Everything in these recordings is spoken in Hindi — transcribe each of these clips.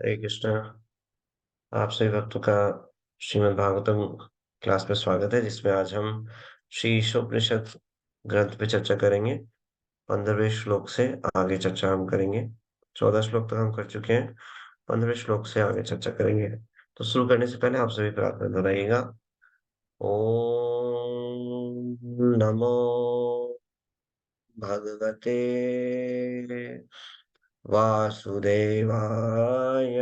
हरे कृष्णा। आप सभी भक्तों का श्रीमद् भागवतम क्लास में स्वागत है, जिसमें आज हम श्री ईशोपनिषद ग्रंथ पे चर्चा करेंगे। 15वें श्लोक से आगे चर्चा हम करेंगे। 14 श्लोक तक हम कर चुके हैं। 15वें श्लोक से आगे चर्चा करेंगे। तो शुरू करने से पहले आप सभी प्रार्थना दोहराइएगा। ओम नमो भगवते वासुदेवाय।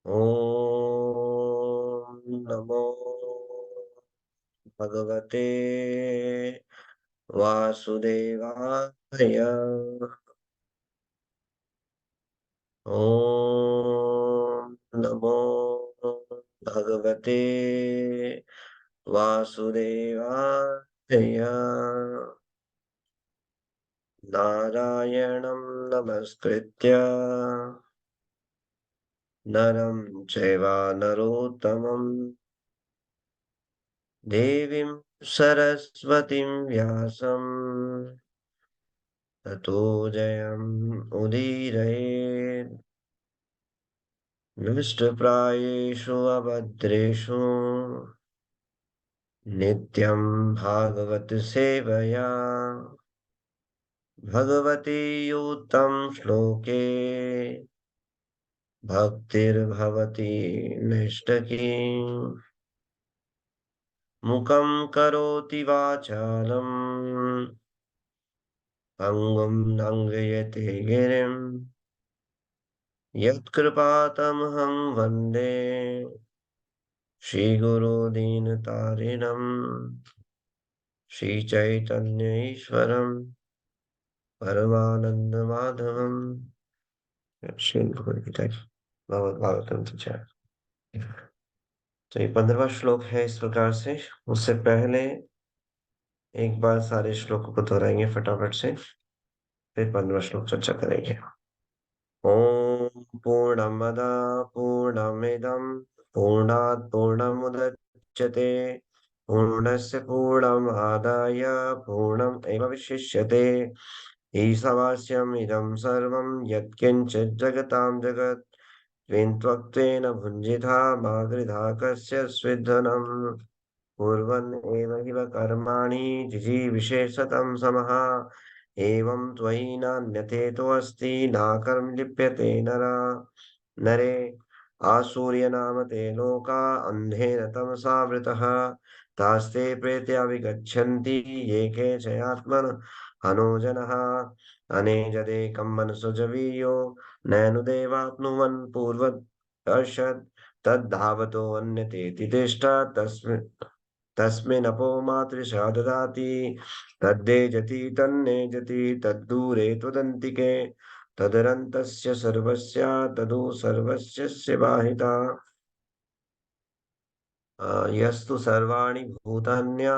ओम नमो भगवते वासुदेवाय। ओम नमो भगवते वासुदेवाय। नारायणं नमस्कृत्य नरं चैव नरोत्तमम् देवीं सरस्वतीं व्यासं ततो जयम् उदीरयेत्। नष्टप्रायेषु अभद्रेषु नित्यं भागवत सेवया भगवती उत्तम श्लोके भक्तिर्भवति नैष्ठकी। मुखं करोति वाचालं अंगुं लङ्घयते गिरिं यत्कृपातमहं वन्दे श्रीगुरो दीनतारिणम् श्रीचैतन्य ईश्वरम् परमानंदमाधवम्। श्री भगवद्गीता भगवद भागवतम विचार। तो ये 15वां श्लोक है इस प्रकार से। उससे पहले एक बार सारे श्लोकों को दोहराएंगे फटाफट से, फिर 15वां श्लोक चर्चा करेंगे। ओम पूर्णमद पूर्णमिदं पूर्णात् पूर्णमुदच्यते पूर्णस्य पूर्णमादाय पूर्णमेवावशिष्यते। ईशावास्यम् इदं सर्वं यत्किञ्चित् जगतां जगत् त्वेन भुञ्जिता मा गृधा कस्य स्विद्धनम्। कुर्वन् एव हिव कर्माणि जिजीविषे सतं समः। एवं त्वयि नान्यथेतोऽस्ति नाकर्म लिप्यते नरे। आसूर्यनाम ते लोका अन्धेन तमसावृतः तास्ते प्रेत्या विगच्छन्ति ये के च आत्मन हनो जनः। अनेजदेकं मनसुजवीयो नैनुदेवाप्नुवन् पूर्वदर्शत् तद्धावतो अन्यतेति तिष्ठा तस्मिन्नपो मातृशा ददाति। तद्देजति तन्नेजति तद्दूरे त्वदन्तिके तदरन्तस्य सर्वस्य तदु सर्वस्य बाहिता। यस्तु सर्वाणि भूतान्य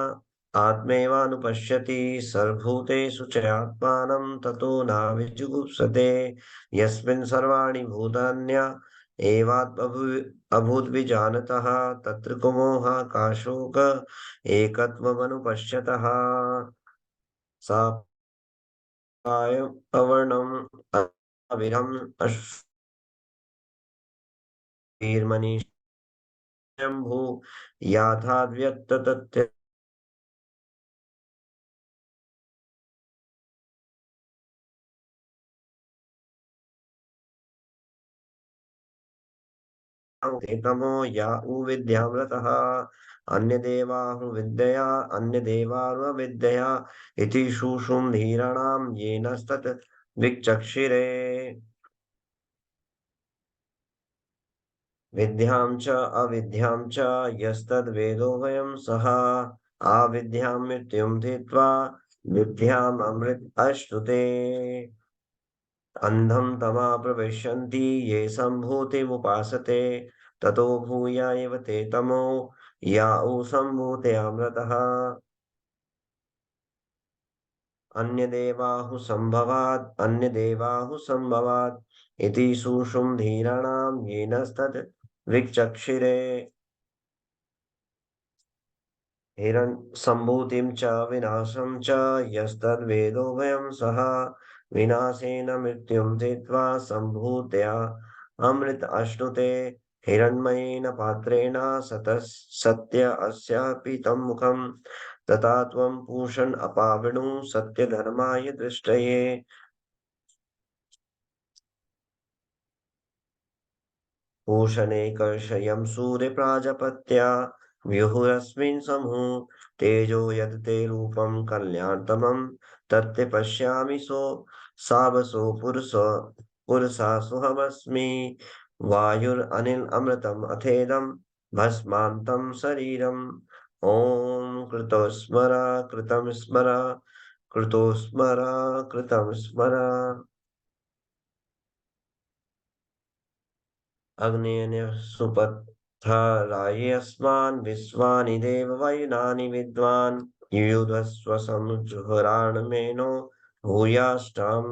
आत्मैवानुपश्यति सर्वभूतेषु च आत्मानं ततो नाभिजुगुप्सते। यस्मिन् सर्वाणि भूतान्य अभूद्विजानतः तत्र को मोहः का शोक एकत्वमनुपश्यतः। सा कायम् अवर्णम् अविरम् अश्वीर्मणिशम्भु याथाव्यक्ततथ्य तमो या उ विद्यामृतः अन्यदेवानुविद्यया इति शुशुं धीराणां येनस्तत् विचक्षिरे। विद्यां च अविद्यां च यस्तद्वेदो वयं सः आविद्यां मृत्युं धित्वा विद्याम् अमृत अश्नुते। अंधं तमा प्रविशन्ति ये सम्भूतिमुपासते ततो भूय एव ते तमो याउ सम्भूते अमृतः। अन्यदेवाहु सम्भवात् इति शुशुं धीराणां येनस्तत् विचक्षिरे। सम्भूतिं च विनाशं च यस्तद्वेदो वयं सः विनाशेन मृत्युं जित्वा सम्भूत्या अमृत अश्नुते हिरण्मयेन पात्रेण सतः सत्य अस्य पीतं मुखं तथा त्वं पूषन् अपावृणु सत्यधर्माय दृष्टये। भूषणे कर्षयं सूर्यप्राजापत्या व्युहुरस्मिन् समूह तेजो यत् ते रूपं कल्याणतमं तत्ते पश्यामि सो सावसो पुरुषासुहमस्मि वायुरनिल अमृतम् अथेदं भस्मान्तं शरीरम् ॐ कृतं स्मर कृतो स्मर कृतं स्मर। अग्नेय सुपथरायस्मान् विश्वानि देववयनानि विद्वान् युयुधस्व समुजुहराणमेनो भूयाष्टां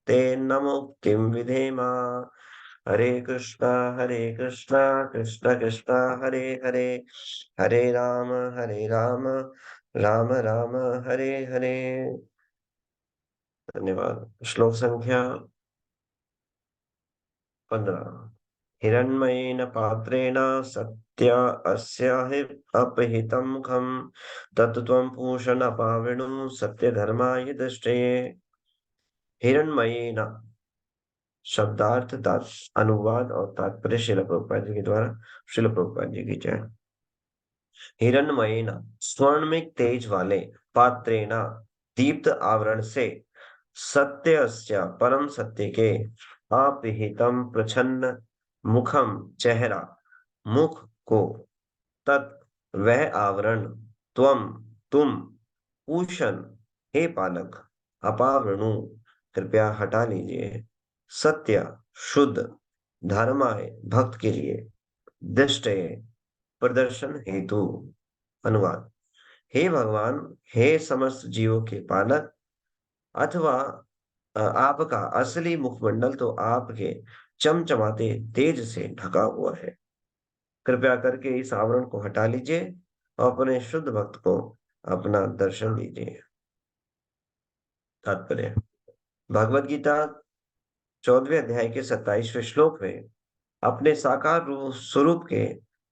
ते न मुक्तिं विधेम। हरे कृष्णा कृष्ण कृष्ण हरे हरे हरे राम राम राम हरे हरे। धन्यवाद। श्लोक संख्या 15। हिरण्मयेन पात्रेण सत्य अस्य हि अपहितं मुखं तत् त्वं पूषणपावृणु सत्यधर्माय दृष्टये। हिरण्मयेन शब्दार्थ अनुवाद और तात्पर्य शिल प्रभुपाद जी के द्वारा। शिल प्रभुपाद जी की जय। हिरण्मयेन स्वर्णिक तेज वाले पात्रेण दीप्त आवरण से सत्यस्य परम सत्य के अपिहितम प्रछन्न मुखम चेहरा मुख को तत् वह आवरण त्वम तुम पूषण हे पालक अपावृणु कृपया हटा लीजिए सत्य शुद्ध धर्माय भक्त के लिए दृष्टि प्रदर्शन हेतु। अनुवाद। हे भगवान, हे समस्त जीवों के पालक अथवा आपका असली मुखमंडल तो आपके चमचमाते तेज से ढका हुआ है। कृपया करके इस आवरण को हटा लीजिए और अपने शुद्ध भक्त को अपना दर्शन दीजिए। तात्पर्य। भगवत गीता 14वें अध्याय के 27वें श्लोक में अपने साकार स्वरूप के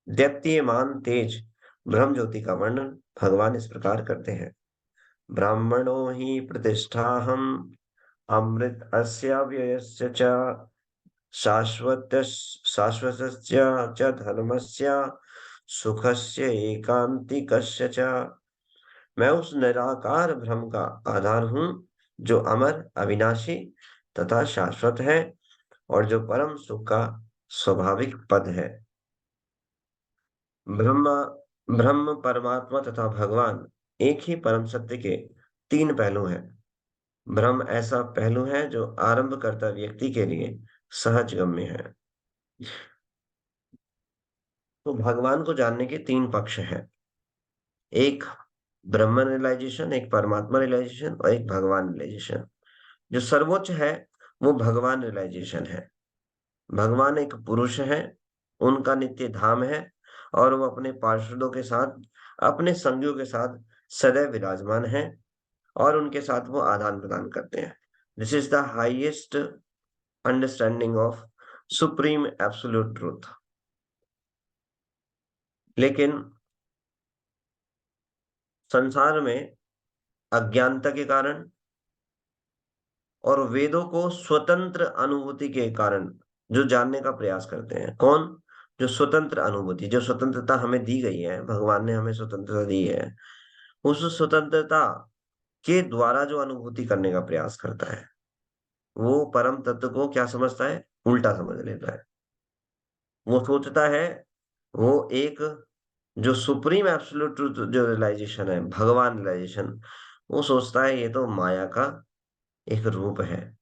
दीप्तिमान तेज ब्रह्म ज्योति का वर्णन भगवान इस प्रकार करते हैं। ब्राह्मणो हि प्रतिष्ठाहम अमृत अस्य व्ययस्य च शाश्वतस्य च धर्मस्य सुखस्य एकांतिकस्य च। मैं उस निराकार ब्रह्म का आधार हूं जो अमर अविनाशी तथा शाश्वत है और जो परम सुख का स्वाभाविक पद है। ब्रह्मा ब्रह्म परमात्मा तथा भगवान एक ही परम सत्य के तीन पहलू हैं। ब्रह्म ऐसा पहलू है जो आरंभ करता व्यक्ति के लिए सहज गम्य है। तो भगवान को जानने के तीन पक्ष हैं। एक ब्रह्म रियलाइजेशन, एक परमात्मा रियलाइजेशन और एक भगवान रियलाइजेशन। जो सर्वोच्च है वो भगवान रियलाइजेशन है। भगवान एक पुरुष है, उनका नित्य धाम है और वो अपने पार्षदों के साथ अपने संगियों के साथ सदैव विराजमान है और उनके साथ वो आदान प्रदान करते हैं। This is the highest understanding of supreme absolute truth. लेकिन संसार में अज्ञानता के कारण और वेदों को स्वतंत्र अनुभूति के कारण जो जानने का प्रयास करते हैं, कौन? जो स्वतंत्र अनुभूति, जो स्वतंत्रता हमें दी गई है, भगवान ने हमें स्वतंत्रता दी है, उस स्वतंत्रता के द्वारा जो अनुभूति करने का प्रयास करता है वो परम तत्व को क्या समझता है? उल्टा समझ लेता है। वो सोचता है वो एक जो सुप्रीम एब्सोल्यूट ट्रूथ जो रियलाइजेशन है, भगवान रियलाइजेशन, वो सोचता है ये तो माया का एक रूप है।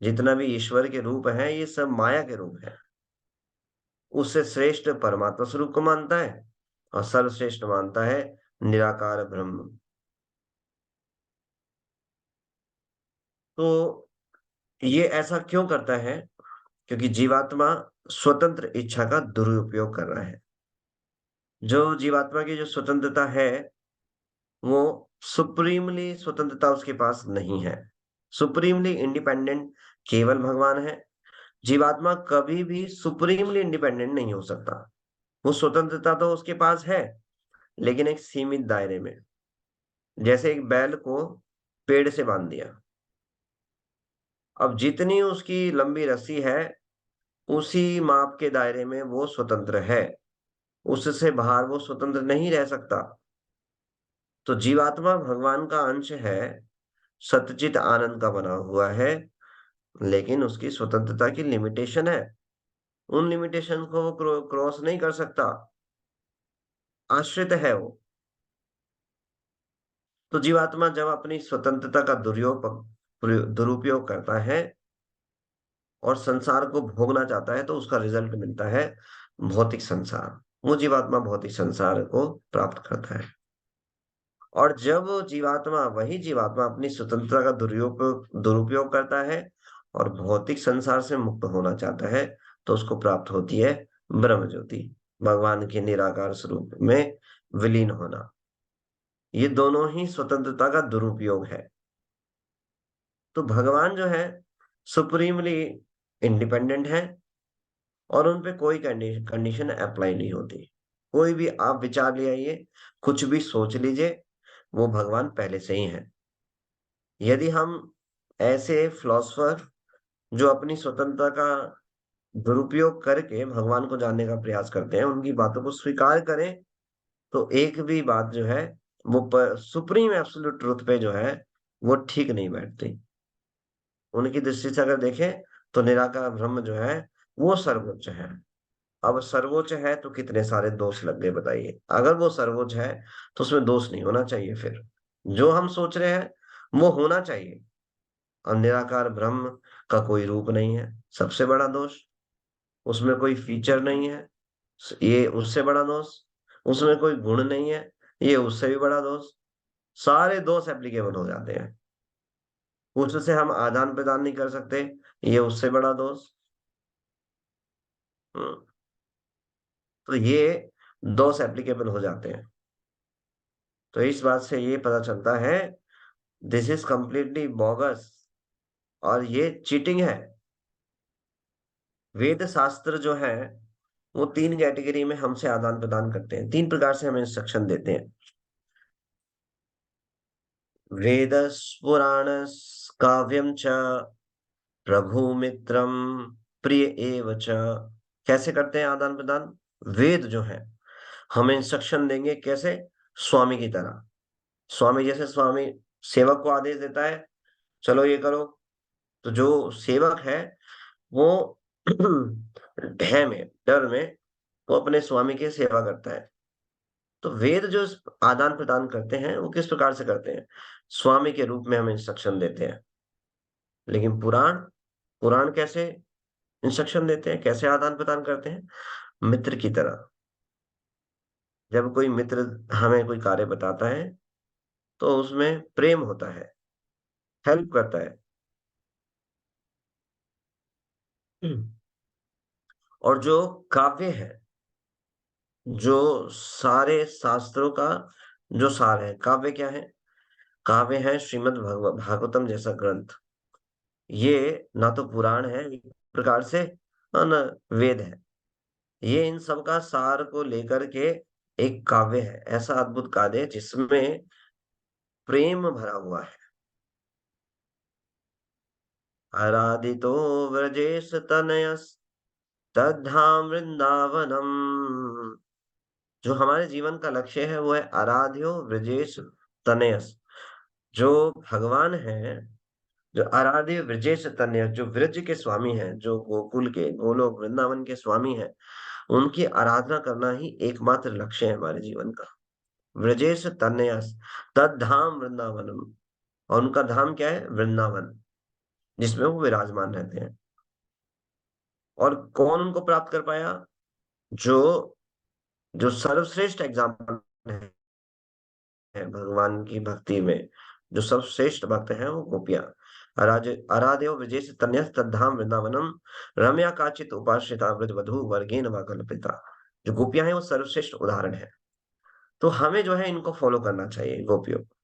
जितना भी ईश्वर के रूप है ये सब माया के रूप है। उससे श्रेष्ठ परमात्मा स्वरूप को मानता है और सर्वश्रेष्ठ मानता है निराकार ब्रह्म। तो ये ऐसा क्यों करता है? क्योंकि जीवात्मा स्वतंत्र इच्छा का दुरुपयोग कर रहा है। जो जीवात्मा की जो स्वतंत्रता है, वो सुप्रीमली स्वतंत्रता उसके पास नहीं है। सुप्रीमली इंडिपेंडेंट केवल भगवान है। जीवात्मा कभी भी सुप्रीमली इंडिपेंडेंट नहीं हो सकता। वो स्वतंत्रता तो उसके पास है, लेकिन एक सीमित दायरे में। जैसे एक बैल को पेड़ से बांध दिया, अब जितनी उसकी लंबी रस्सी है, उसी माप के दायरे में वो स्वतंत्र है। उससे बाहर वो स्वतंत्र नहीं रह सकता। तो जीवात्मा भगवान का अंश है, सतचित आनंद का बना हुआ है, लेकिन उसकी स्वतंत्रता की लिमिटेशन है। उन लिमिटेशन को वो क्रॉस नहीं कर सकता। आश्रित है वो। तो जीवात्मा जब अपनी स्वतंत्रता का दुरुपयोग करता है और संसार को भोगना चाहता है, तो उसका रिजल्ट मिलता है भौतिक संसार। वो जीवात्मा भौतिक संसार को प्राप्त करता है। और जब वही जीवात्मा अपनी स्वतंत्रता का दुरुपयोग करता है और भौतिक संसार से मुक्त होना चाहता है, तो उसको प्राप्त होती है ब्रह्म ज्योति, भगवान के निराकार स्वरूप में विलीन होना। ये दोनों ही स्वतंत्रता का दुरुपयोग है। तो भगवान जो है सुप्रीमली इंडिपेंडेंट है, और उन पे कोई कंडीशन अप्लाई नहीं होती। कोई भी आप विचार ले आइए, कुछ भी सोच लीजिए, वो भगवान पहले से ही है। यदि हम ऐसे फिलोसफर जो अपनी स्वतंत्रता का दुरुपयोग करके भगवान को जानने का प्रयास करते हैं, उनकी बातों को स्वीकार करें, तो एक भी बात जो है वो सुप्रीम एब्सोल्यूट ट्रुथ पे जो है वो ठीक नहीं बैठती। उनकी दृष्टि से अगर देखें, तो निराकार ब्रह्म जो है वो सर्वोच्च है। अब सर्वोच्च है तो कितने सारे दोष लग गए बताइए। अगर वो सर्वोच्च है तो उसमें दोष नहीं होना चाहिए। फिर जो हम सोच रहे हैं वो होना चाहिए। और निराकार ब्रह्म का कोई रूप नहीं है, सबसे बड़ा दोष। उसमें कोई फीचर नहीं है, ये उससे बड़ा दोष। उसमें कोई गुण नहीं है, ये उससे भी बड़ा दोष। सारे दोष एप्लीकेबल हो जाते हैं। उससे हम आदान प्रदान नहीं कर सकते, ये उससे बड़ा दोष। हम्म, तो ये दोष एप्लीकेबल हो जाते हैं। तो इस बात से ये पता चलता है, दिस इज कंप्लीटली बोगस, और ये चीटिंग है। वेद शास्त्र जो है वो तीन कैटेगरी में हमसे आदान प्रदान करते हैं, तीन प्रकार से हमें इंस्ट्रक्शन देते हैं। वेदस पुराणस काव्यम च प्रभु मित्रम प्रिय एव च। कैसे करते हैं आदान प्रदान? वेद जो है हमें इंस्ट्रक्शन देंगे, कैसे? स्वामी की तरह। स्वामी जैसे स्वामी सेवक को आदेश देता है, चलो ये करो, तो जो सेवक है वो भय में, डर में, वो अपने स्वामी की सेवा करता है। तो वेद जो आदान प्रदान करते हैं वो किस प्रकार से करते हैं? स्वामी के रूप में हमें इंस्ट्रक्शन देते हैं। लेकिन पुराण, पुराण कैसे इंस्ट्रक्शन देते हैं, कैसे आदान प्रदान करते हैं? मित्र की तरह। जब कोई मित्र हमें कोई कार्य बताता है, तो उसमें प्रेम होता है, हेल्प करता है। और जो काव्य है, जो सारे शास्त्रों का जो सार है, काव्य क्या है? काव्य है श्रीमद् भागवतम जैसा ग्रंथ। ये ना तो पुराण है एक प्रकार से, और न वेद है। ये इन सब का सार को लेकर के एक काव्य है, ऐसा अद्भुत काव्य जिसमें प्रेम भरा हुआ है। आराधितो व्रजेश तनयस तद्धाम वृंदावनम। जो हमारे जीवन का लक्ष्य है वो है आराध्यो व्रजेश तनयस। जो भगवान है, जो आराध्य व्रजेश तनय, जो व्रज के स्वामी हैं, जो गोकुल के, गोलोक वृंदावन के स्वामी हैं, उनकी आराधना करना ही एकमात्र लक्ष्य है हमारे जीवन का। व्रजेश तनयस तद धाम वृंदावनम। और उनका धाम क्या है? वृंदावन, जिसमें वो विराजमान रहते हैं। और कौन उनको प्राप्त कर पाया? जो जो सर्वश्रेष्ठ एग्जाम्पल है भगवान की भक्ति में, जो सर्वश्रेष्ठ भक्त हैं, वो गोपियां। आराध्यो विजेश तन्यस तद्धाम वृंदावनम रम्या काचित उपाश्रिता व्रज वधु वर्गेन वा कल्पिता। जो गोपियां हैं वो सर्वश्रेष्ठ उदाहरण है। तो हमें जो है इनको फॉलो करना चाहिए, गोपियों को।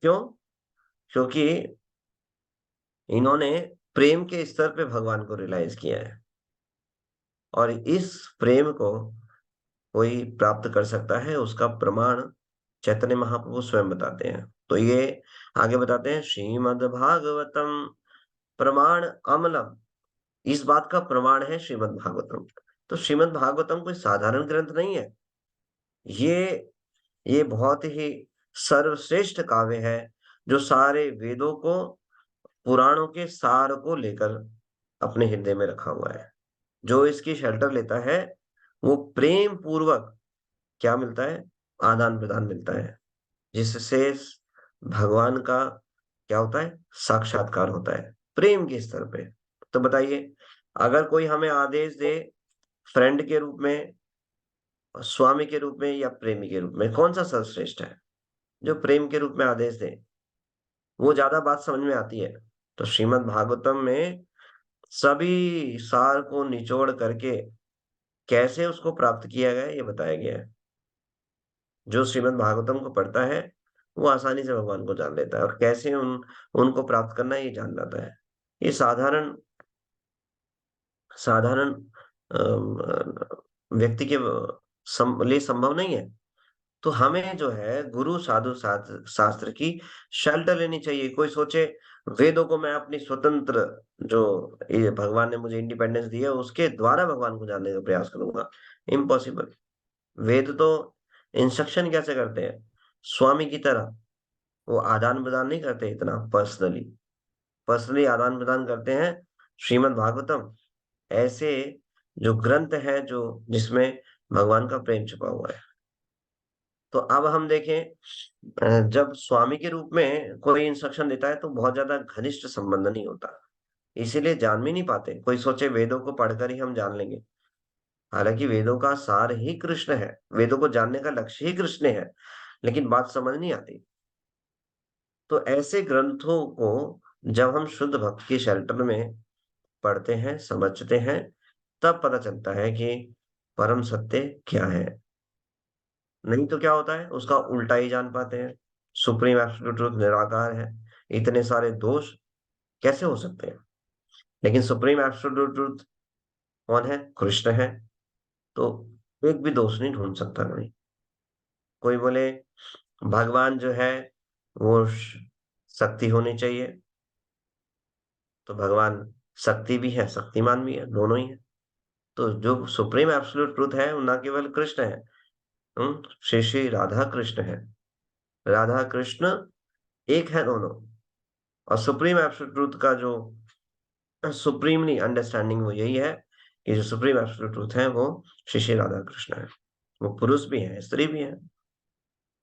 क्यों? क्योंकि इन्होंने प्रेम के स्तर पे भगवान को रियलाइज किया है, और इस प्रेम को कोई प्राप्त कर सकता है, उसका प्रमाण चैतन्य महाप्रभु स्वयं बताते हैं। तो ये आगे बताते हैं, श्रीमद् भागवतम प्रमाण अमलम। इस बात का प्रमाण है श्रीमद् भागवतम। तो श्रीमद् भागवतम कोई साधारण ग्रंथ नहीं है। ये ये बहुत ही सर्वश्रेष्ठ काव्य है, जो सारे वेदों को, पुराणों के सार को लेकर अपने हृदय में रखा हुआ है। जो इसकी शेल्टर लेता है, वो प्रेम पूर्वक क्या मिलता है? आदान प्रदान मिलता है, जिससे भगवान का क्या होता है? साक्षात्कार होता है प्रेम के स्तर पे। तो बताइए, अगर कोई हमें आदेश दे फ्रेंड के रूप में, स्वामी के रूप में, या प्रेमी के रूप में, कौन सा सर्वश्रेष्ठ है? जो प्रेम के रूप में आदेश दे, वो ज्यादा बात समझ में आती है। तो श्रीमद् भागवतम में सभी सार को निचोड़ करके कैसे उसको प्राप्त किया गया है, ये बताया गया है। जो श्रीमद् भागवतम को पढ़ता है, वो आसानी से भगवान को जान लेता है, और कैसे उनको प्राप्त करना है, ये जान जाता है। ये साधारण साधारण व्यक्ति के लिए संभव नहीं है। तो हमें जो है गुरु साधु शास्त्र की शेल्टर लेनी चाहिए। कोई सोचे वेदों को मैं अपनी स्वतंत्र, जो ये भगवान ने मुझे इंडिपेंडेंस दी है, उसके द्वारा भगवान को जानने का प्रयास करूंगा। इम्पॉसिबल। वेद तो इंस्ट्रक्शन कैसे करते हैं? स्वामी की तरह। वो आदान प्रदान नहीं करते इतना पर्सनली। पर्सनली आदान प्रदान करते हैं श्रीमद् भागवतम। ऐसे जो ग्रंथ है, जो जिसमें भगवान का प्रेम छुपा हुआ है। तो अब हम देखें, जब स्वामी के रूप में कोई इंस्ट्रक्शन देता है, तो बहुत ज्यादा घनिष्ठ संबंध नहीं होता, इसीलिए जान भी नहीं पाते। कोई सोचे वेदों को पढ़कर ही हम जान लेंगे, हालांकि वेदों का सार ही कृष्ण है, वेदों को जानने का लक्ष्य ही कृष्ण है, लेकिन बात समझ नहीं आती। तो ऐसे ग्रंथों को जब हम शुद्ध भक्त के शेल्टर में पढ़ते हैं, समझते हैं, तब पता चलता है कि परम सत्य क्या है। नहीं तो क्या होता है, उसका उल्टा ही जान पाते हैं। सुप्रीम एब्सोल्यूट ट्रुथ निराकार है, इतने सारे दोष कैसे हो सकते हैं? लेकिन सुप्रीम एब्सोल्यूट ट्रुथ कौन है? कृष्ण है। तो एक भी दोष नहीं ढूंढ सकता कोई। कोई बोले भगवान जो है वो शक्ति होनी चाहिए, तो भगवान शक्ति भी है, शक्तिमान भी है, दोनों ही है। तो जो सुप्रीम एब्सोल्यूट ट्रुथ है, वो ना केवल कृष्ण है, श्री श्री राधा कृष्ण है। राधा कृष्ण एक है दोनों। और सुप्रीम एब्सोल्यूट ट्रुथ का जो सुप्रीमली अंडरस्टैंडिंग वो यही है कि जो सुप्रीम एब्सोल्यूट ट्रुथ है, वो श्री श्री राधा कृष्ण है। वो पुरुष भी है, स्त्री भी है।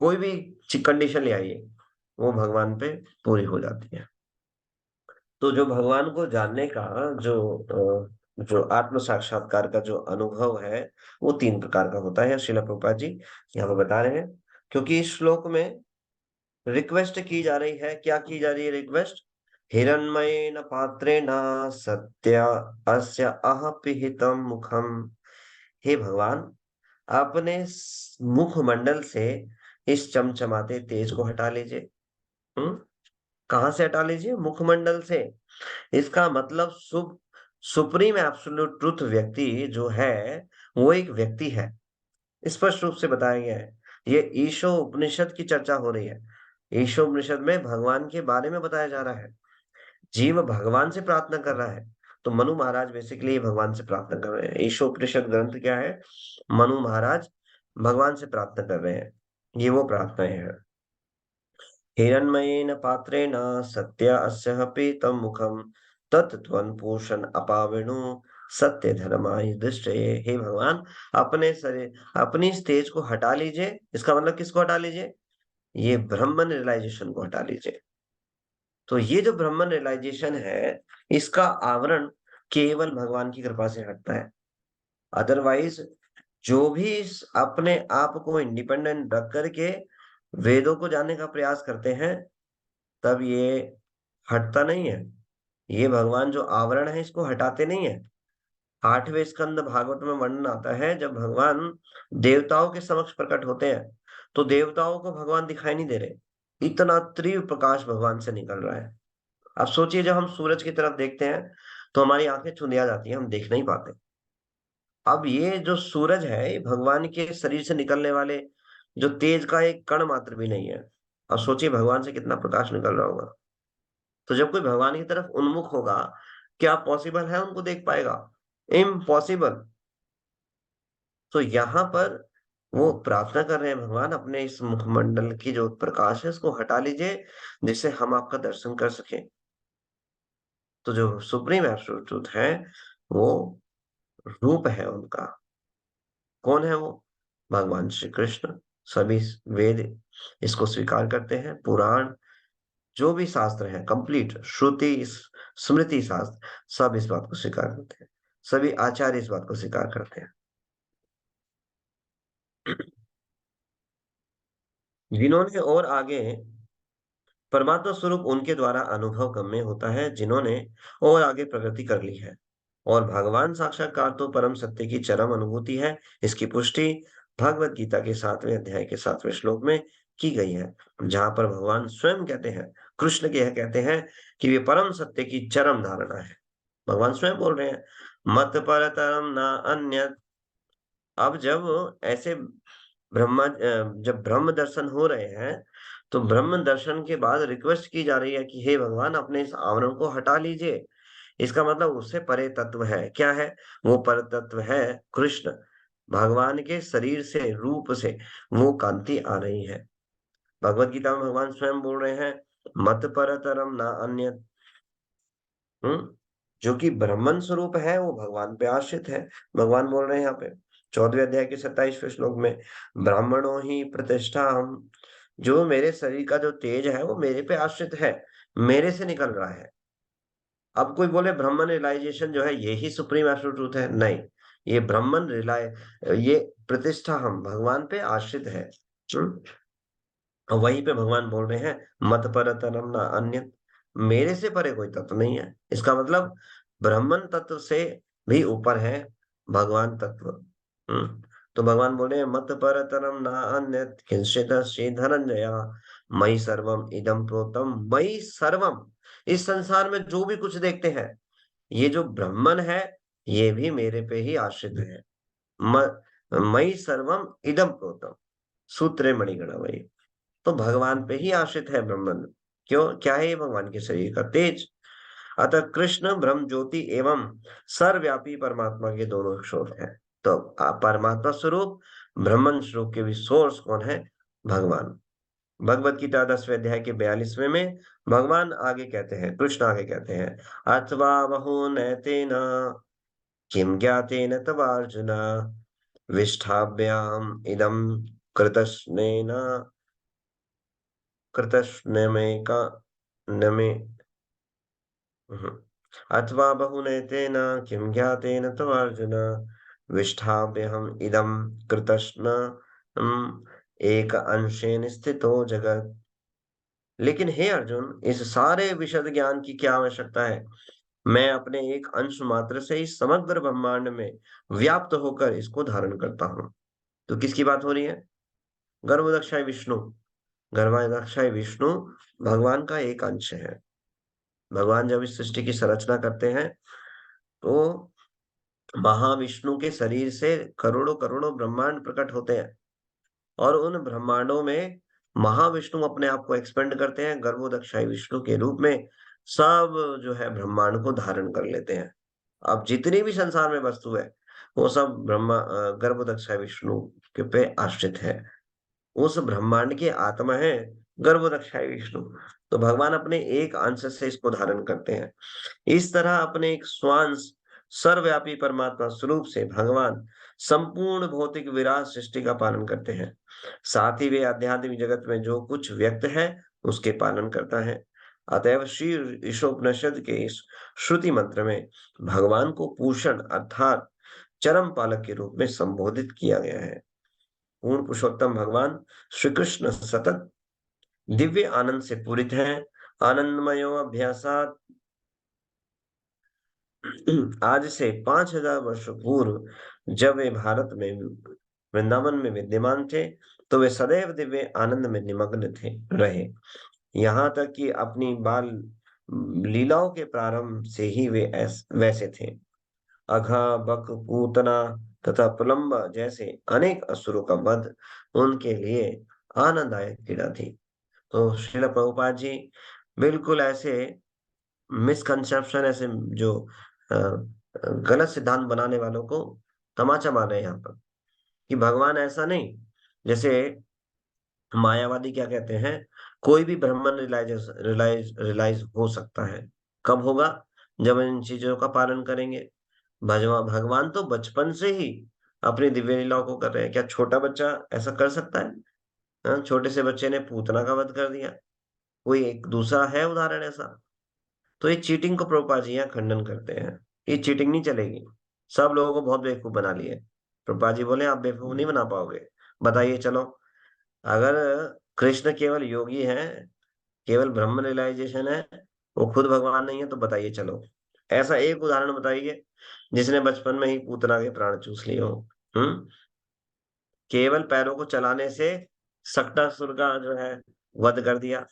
कोई भी कंडीशन ले आइए, वो भगवान पे पूरी हो जाती है। तो जो भगवान को जानने का जो आत्म साक्षात्कार का जो अनुभव है, वो 3 प्रकार का होता है, श्रील प्रभुपाद जी यहाँ पे बता रहे हैं। क्योंकि इस श्लोक में रिक्वेस्ट की जा रही है, क्या की जा रही है रिक्वेस्ट? हिरण्मयेन पात्रेण सत्य अस्य अहपिहितम मुखम। हे भगवान, अपने मुखमंडल से इस चमचमाते तेज को हटा लीजिए। हम्म कहाँ से हटा लीजिए? मुखमंडल से। इसका मतलब सुप्रीम एब्सोल्यूट ट्रुथ व्यक्ति जो है, वो एक व्यक्ति है, स्पष्ट रूप से बताया गया है। ये ईशो उपनिषद की चर्चा हो रही है। ईशो उपनिषद में भगवान के बारे में बताया जा रहा है। जीव भगवान से प्रार्थना कर रहा है। तो मनु महाराज बेसिकली भगवान से प्रार्थना कर रहे हैं। ईशो उपनिषद ग्रंथ क्या है? मनु महाराज भगवान से प्रार्थना कर रहे हैं। ये वो प्रार्थनाएं हैं। हिरण्मयेन पात्रेण सत्य अस्य पीतम मुखम तत्त्वं पूषण अपावेणु सत्य धर्माय दृष्टये। हे भगवान, अपने शरीर अपनी स्टेज को हटा लीजिए। इसका मतलब किसको हटा लीजिए? ये ब्रह्मन रियलाइजेशन को हटा लीजिए। तो ये जो ब्रह्मन रियलाइजेशन है, इसका आवरण केवल भगवान की कृपा से हटता है। अदरवाइज जो भी अपने आप को इंडिपेंडेंट रख करके वेदों को जानने का प्रयास करते हैं, तब ये हटता नहीं है। ये भगवान जो आवरण है, इसको हटाते नहीं है। 8वें स्कंद भागवत में वर्णन आता है, जब भगवान देवताओं के समक्ष प्रकट होते हैं, तो देवताओं को भगवान दिखाई नहीं दे रहे। इतना तीव्र प्रकाश भगवान से निकल रहा है। अब सोचिए, जब हम सूरज की तरफ देखते हैं, तो हमारी आंखें चुंधिया जाती हैं, हम देख नहीं पाते। अब ये जो सूरज है, ये भगवान के शरीर से निकलने वाले जो तेज का एक कण मात्र भी नहीं है। अब सोचिए भगवान से कितना प्रकाश निकल रहा होगा। तो जब कोई भगवान की तरफ उन्मुख होगा, क्या पॉसिबल है उनको देख पाएगा? इम्पॉसिबल। तो यहाँ पर वो प्रार्थना कर रहे हैं, भगवान अपने इस मुखमंडल की जो प्रकाश है उसको हटा लीजिए, जिससे हम आपका दर्शन कर सकें। तो जो सुप्रीम एब्सोल्यूट ट्रुथ है, वो रूप है उनका। कौन है वो? भगवान श्री कृष्ण। सभी वेद इसको स्वीकार करते हैं, पुराण जो भी शास्त्र है, कंप्लीट श्रुति, स्मृति शास्त्र, सब इस बात को स्वीकार करते हैं। सभी आचार्य इस बात को स्वीकार करते हैं। जिन्होंने और आगे परमात्मा स्वरूप उनके द्वारा अनुभव गम्य होता है, जिन्होंने और आगे प्रगति कर ली है। और भगवान साक्षात्कार तो परम सत्य की चरम अनुभूति है। इसकी पुष्टि भगवत गीता के 7वें अध्याय के 7वें श्लोक में की गई है, जहां पर भगवान स्वयं कहते हैं, कृष्ण के यह कहते हैं कि वे परम सत्य की चरम धारणा है। भगवान स्वयं बोल रहे हैं, मत परतरम ना अन्य। अब जब ऐसे जब ब्रह्म दर्शन हो रहे हैं, तो ब्रह्म दर्शन के बाद रिक्वेस्ट की जा रही है कि हे भगवान, अपने इस आवरण को हटा लीजिए। इसका मतलब उससे परे तत्व है। क्या है वो पर तत्व? है कृष्ण। भगवान के शरीर से, रूप से वो कांति आ रही है। भगवत गीता में भगवान स्वयं बोल रहे हैं, मत परतरम ना अन्य। जो कि ब्रह्मन स्वरूप है, वो भगवान पे आश्रित है। भगवान बोल रहे हैं यहाँ पे 14वें अध्याय के 27वें श्लोक में, ब्राह्मणों ही प्रतिष्ठा हम। जो मेरे शरीर का जो तेज है, वो मेरे पे आश्रित है, मेरे से निकल रहा है। अब कोई बोले ब्राह्मण रियलाइजेशन जो है यही सुप्रीम एब्सोल्यूट ट्रूथ है, नहीं। ये ब्राह्मण रिलाय ये प्रतिष्ठा हम भगवान पे आश्रित है। हम्म? और वहीं पे भगवान बोल रहे हैं, मत परतरम ना अन्य। मेरे से परे कोई तत्व नहीं है। इसका मतलब ब्राह्मण तत्व से भी ऊपर है भगवान तत्व। तो भगवान बोले, मत परतरम ना अन्य किंचित श्री धनंजया मयि सर्वम इदम प्रोतम मयि सर्वम। इस संसार में जो भी कुछ देखते हैं, ये जो ब्राह्मण है, ये भी मेरे पे ही आश्रित है। मयि सर्वम इदम प्रोतम सूत्रे मणिगणा वही। तो भगवान पे ही आश्रित है ब्राह्मण। क्यों? क्या है ये? भगवान के शरीर का तेज। अतः कृष्ण ब्रह्म ज्योति एवं सर्वव्यापी परमात्मा के दोनों स्रोत है। तो परमात्मा स्वरूप, ब्रह्मन स्वरूप के भी सोर्स कौन है? भगवान। भगवत गीता 10वें अध्याय के 42वें में भगवान आगे कहते हैं, कृष्ण आगे कहते हैं, अथवा बहु नैतेन किम ज्ञातेन तव अर्जुन विष्ठाभ्याम इदम कृतस्नेन कृतस्नमेक नमे अथवा बहुनैतेन किं ज्ञातेन तव अर्जुन विष्ठाभ्यहम् इदं कृतस्न एक अंशेन स्थितो जगत। लेकिन हे अर्जुन, इस सारे विशद ज्ञान की क्या आवश्यकता है? मैं अपने एक अंश मात्र से इस समग्र ब्रह्मांड में व्याप्त होकर इसको धारण करता हूँ। तो किसकी बात हो रही है? गर्भोदक्षाय विष्णु। गर्भाध्यक्षाय विष्णु भगवान का एक अंश है। भगवान जब इस सृष्टि की संरचना करते हैं, तो महाविष्णु के शरीर से करोड़ों करोड़ों ब्रह्मांड प्रकट होते हैं, और उन ब्रह्मांडों में महाविष्णु अपने आप को एक्सपेंड करते हैं, गर्भोदक्षाई विष्णु के रूप में सब जो है ब्रह्मांड को धारण कर लेते हैं। अब जितनी भी संसार में वस्तु है, वो सब गर्भोदक्षाई विष्णु के पे आश्रित है। उस ब्रह्मांड के आत्मा है गर्भोदक्षाई विष्णु। तो भगवान अपने एक अंश से इसको धारण करते हैं। इस तरह अपने एक स्वांश सर्वव्यापी परमात्मा स्वरूप से भगवान संपूर्ण भौतिक विराट सृष्टि का पालन करते हैं। साथ ही वे आध्यात्मिक जगत में जो कुछ व्यक्त है, उसके पालन करता है। अतएव श्री ईशोपनिषद के इस श्रुति मंत्र में भगवान को पूषण अर्थात चरम पालक के रूप में संबोधित किया गया है। पूर्ण पुरुषोत्तम भगवान श्री कृष्ण सतत दिव्य आनंद से पूरित हैं। आनंदमयो अभ्यासात आज से 5,000 वर्ष पूर्व जब वे भारत में वृंदावन में विद्यमान थे, तो वे सदैव दिव्य आनंद में निमग्न थे रहे। यहाँ तक कि अपनी बाल लीलाओं के प्रारंभ से ही वे वैसे थे। अघा, बक, पूतना तथा प्रलंब जैसे अनेक असुरों का वध उनके लिए आनंददायक क्रीड़ा थी। तो श्रील प्रभुपाद जी बिल्कुल ऐसे मिसकंसेप्शन, ऐसे जो अ, गलत सिद्धांत बनाने वालों को तमाचा मार रहे हैं यहाँ पर, कि भगवान ऐसा नहीं। जैसे मायावादी क्या कहते हैं, कोई भी ब्राह्मण रिलाइज रिलाइज रिलाइज हो सकता है। कब होगा? जब इन चीजों का पालन करेंगे। भगवान भगवान तो बचपन से ही अपनी दिव्य लीलाओं को कर रहे हैं। क्या छोटा बच्चा ऐसा कर सकता है? हाँ, छोटे से बच्चे ने पूतना का वध कर दिया। कोई एक दूसरा है उदाहरण ऐसा? तो ये चीटिंग को प्रभुपाद जी यहाँ खंडन करते हैं। ये चीटिंग नहीं चलेगी। सब लोगों को बहुत बेवकूफ बना लिए। प्रभुपाद जी बोले आप बेवकूफ नहीं बना पाओगे। बताइए चलो, अगर कृष्ण केवल योगी हैं, केवल ब्रह्म रियलाइजेशन है, वो खुद भगवान नहीं है, तो बताइए चलो, ऐसा एक उदाहरण बताइए जिसने बचपन में ही पूतना के प्राण चूस लिए हो। हम्म केवल पैरों को चलाने से सक्टासुर का जो है वध कर दिया,